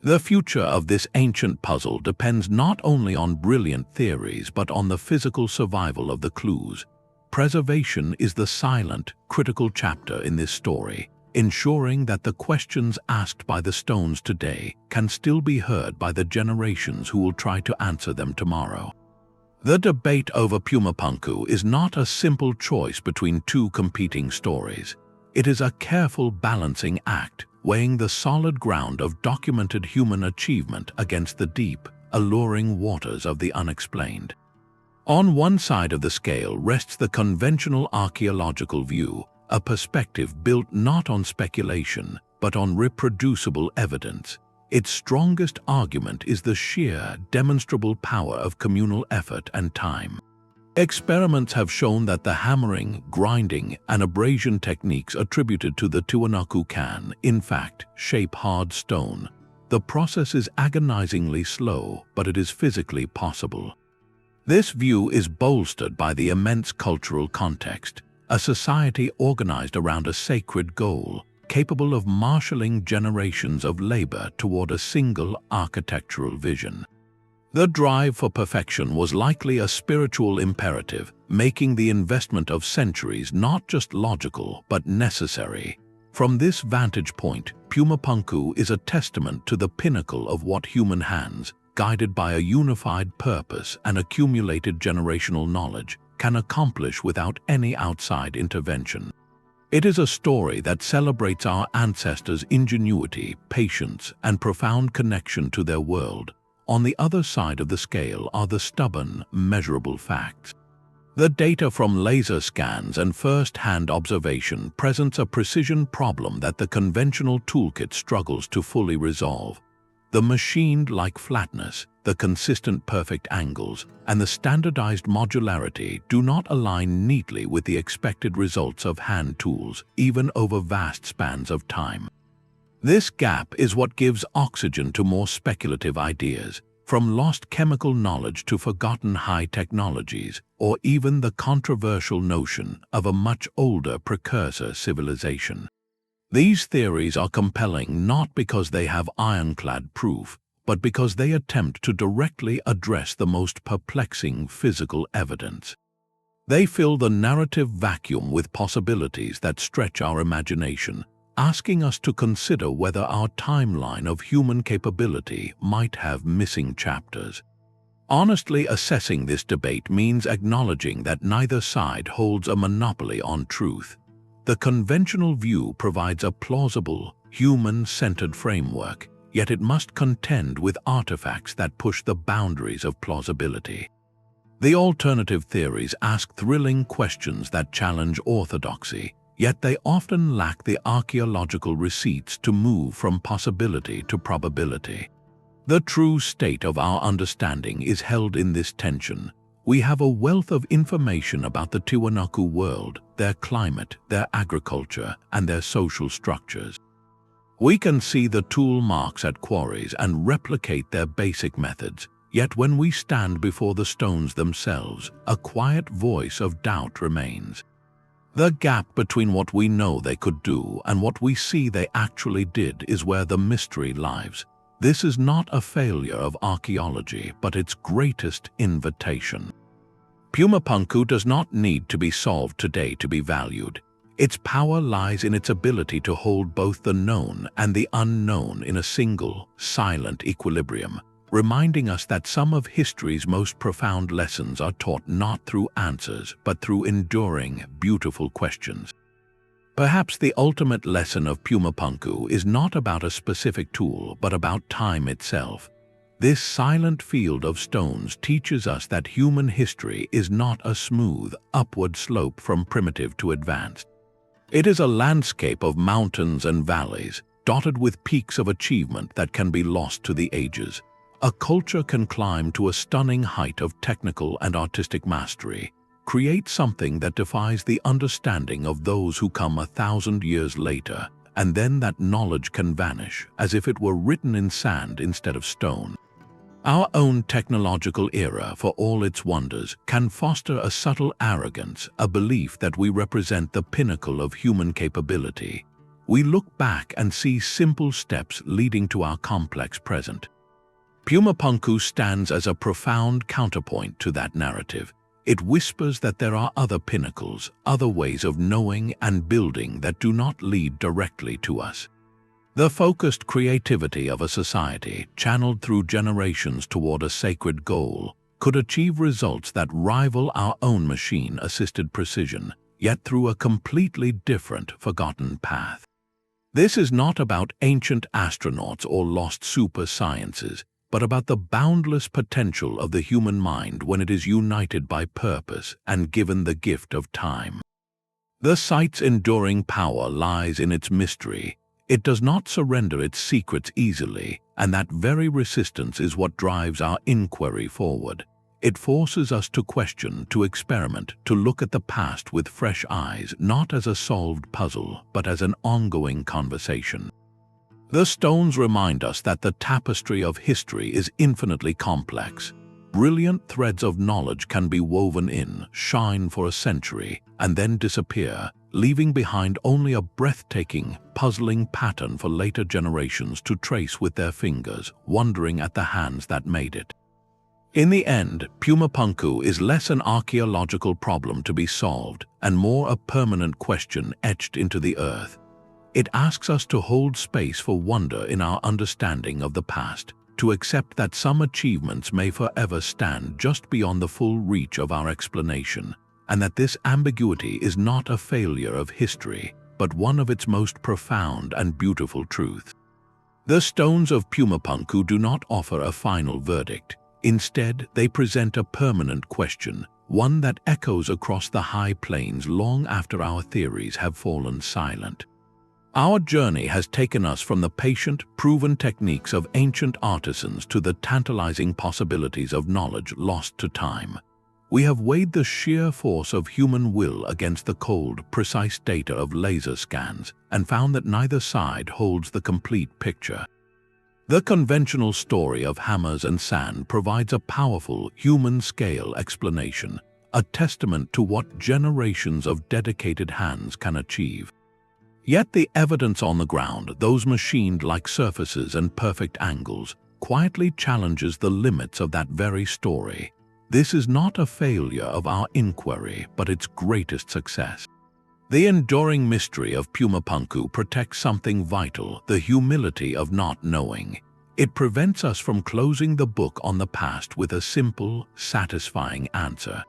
The future of this ancient puzzle depends not only on brilliant theories but on the physical survival of the clues. Preservation is the silent, critical chapter in this story, ensuring that the questions asked by the stones today can still be heard by the generations who will try to answer them tomorrow. The debate over Pumapunku is not a simple choice between two competing stories. It is a careful balancing act, weighing the solid ground of documented human achievement against the deep, alluring waters of the unexplained. On one side of the scale rests the conventional archaeological view, a perspective built not on speculation, but on reproducible evidence. Its strongest argument is the sheer, demonstrable power of communal effort and time. Experiments have shown that the hammering, grinding, and abrasion techniques attributed to the Tiwanaku can, in fact, shape hard stone. The process is agonizingly slow, but it is physically possible. This view is bolstered by the immense cultural context, a society organized around a sacred goal, capable of marshalling generations of labor toward a single architectural vision. The drive for perfection was likely a spiritual imperative, making the investment of centuries not just logical but necessary. From this vantage point, Pumapunku is a testament to the pinnacle of what human hands, guided by a unified purpose and accumulated generational knowledge, can accomplish without any outside intervention. It is a story that celebrates our ancestors' ingenuity, patience, and profound connection to their world. On the other side of the scale are the stubborn, measurable facts. The data from laser scans and first-hand observation presents a precision problem that the conventional toolkit struggles to fully resolve. The machined-like flatness, the consistent perfect angles, and the standardized modularity do not align neatly with the expected results of hand tools, even over vast spans of time. This gap is what gives oxygen to more speculative ideas, from lost chemical knowledge to forgotten high technologies, or even the controversial notion of a much older precursor civilization. These theories are compelling not because they have ironclad proof, but because they attempt to directly address the most perplexing physical evidence. They fill the narrative vacuum with possibilities that stretch our imagination, asking us to consider whether our timeline of human capability might have missing chapters. Honestly assessing this debate means acknowledging that neither side holds a monopoly on truth. The conventional view provides a plausible, human-centered framework, yet it must contend with artifacts that push the boundaries of plausibility. The alternative theories ask thrilling questions that challenge orthodoxy, yet they often lack the archaeological receipts to move from possibility to probability. The true state of our understanding is held in this tension. We have a wealth of information about the Tiwanaku world, their climate, their agriculture, and their social structures. We can see the tool marks at quarries and replicate their basic methods, yet when we stand before the stones themselves, a quiet voice of doubt remains. The gap between what we know they could do and what we see they actually did is where the mystery lies. This is not a failure of archaeology, but its greatest invitation. Pumapunku does not need to be solved today to be valued. Its power lies in its ability to hold both the known and the unknown in a single, silent equilibrium, reminding us that some of history's most profound lessons are taught not through answers, but through enduring, beautiful questions. Perhaps the ultimate lesson of Pumapunku is not about a specific tool, but about time itself. This silent field of stones teaches us that human history is not a smooth, upward slope from primitive to advanced. It is a landscape of mountains and valleys, dotted with peaks of achievement that can be lost to the ages. A culture can climb to a stunning height of technical and artistic mastery, create something that defies the understanding of those who come 1,000 years later, and then that knowledge can vanish as if it were written in sand instead of stone. Our own technological era, for all its wonders, can foster a subtle arrogance, a belief that we represent the pinnacle of human capability. We look back and see simple steps leading to our complex present. Pumapunku stands as a profound counterpoint to that narrative. It whispers that there are other pinnacles, other ways of knowing and building that do not lead directly to us. The focused creativity of a society, channeled through generations toward a sacred goal, could achieve results that rival our own machine-assisted precision, yet through a completely different, forgotten path. This is not about ancient astronauts or lost super sciences, but about the boundless potential of the human mind when it is united by purpose and given the gift of time. The site's enduring power lies in its mystery. It does not surrender its secrets easily, and that very resistance is what drives our inquiry forward. It forces us to question, to experiment, to look at the past with fresh eyes, not as a solved puzzle, but as an ongoing conversation. The stones remind us that the tapestry of history is infinitely complex. Brilliant threads of knowledge can be woven in, shine for a century, and then disappear, leaving behind only a breathtaking, puzzling pattern for later generations to trace with their fingers, wondering at the hands that made it. In the end, Pumapunku is less an archaeological problem to be solved and more a permanent question etched into the earth. It asks us to hold space for wonder in our understanding of the past, to accept that some achievements may forever stand just beyond the full reach of our explanation, and that this ambiguity is not a failure of history, but one of its most profound and beautiful truths. The stones of Pumapunku do not offer a final verdict. Instead, they present a permanent question, one that echoes across the high plains long after our theories have fallen silent. Our journey has taken us from the patient, proven techniques of ancient artisans to the tantalizing possibilities of knowledge lost to time. We have weighed the sheer force of human will against the cold, precise data of laser scans and found that neither side holds the complete picture. The conventional story of hammers and sand provides a powerful, human-scale explanation, a testament to what generations of dedicated hands can achieve. Yet the evidence on the ground, those machined-like surfaces and perfect angles, quietly challenges the limits of that very story. This is not a failure of our inquiry, but its greatest success. The enduring mystery of Pumapunku protects something vital, the humility of not knowing. It prevents us from closing the book on the past with a simple, satisfying answer.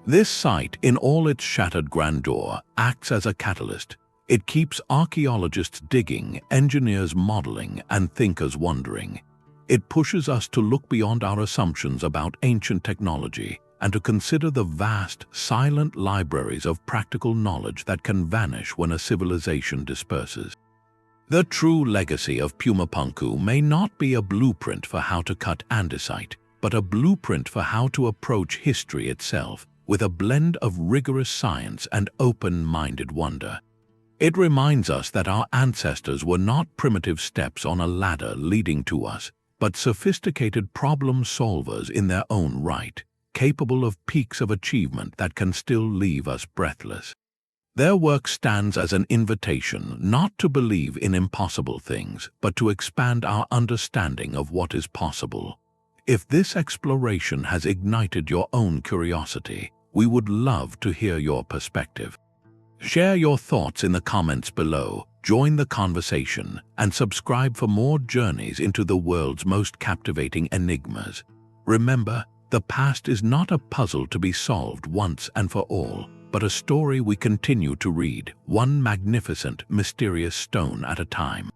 This site, in all its shattered grandeur, acts as a catalyst. It keeps archaeologists digging, engineers modeling, and thinkers wondering. It pushes us to look beyond our assumptions about ancient technology and to consider the vast, silent libraries of practical knowledge that can vanish when a civilization disperses. The true legacy of Pumapunku may not be a blueprint for how to cut andesite, but a blueprint for how to approach history itself with a blend of rigorous science and open-minded wonder. It reminds us that our ancestors were not primitive steps on a ladder leading to us, but sophisticated problem solvers in their own right, capable of peaks of achievement that can still leave us breathless. Their work stands as an invitation not to believe in impossible things, but to expand our understanding of what is possible. If this exploration has ignited your own curiosity, we would love to hear your perspective. Share your thoughts in the comments below, join the conversation, and subscribe for more journeys into the world's most captivating enigmas. Remember, the past is not a puzzle to be solved once and for all, but a story we continue to read, one magnificent, mysterious stone at a time.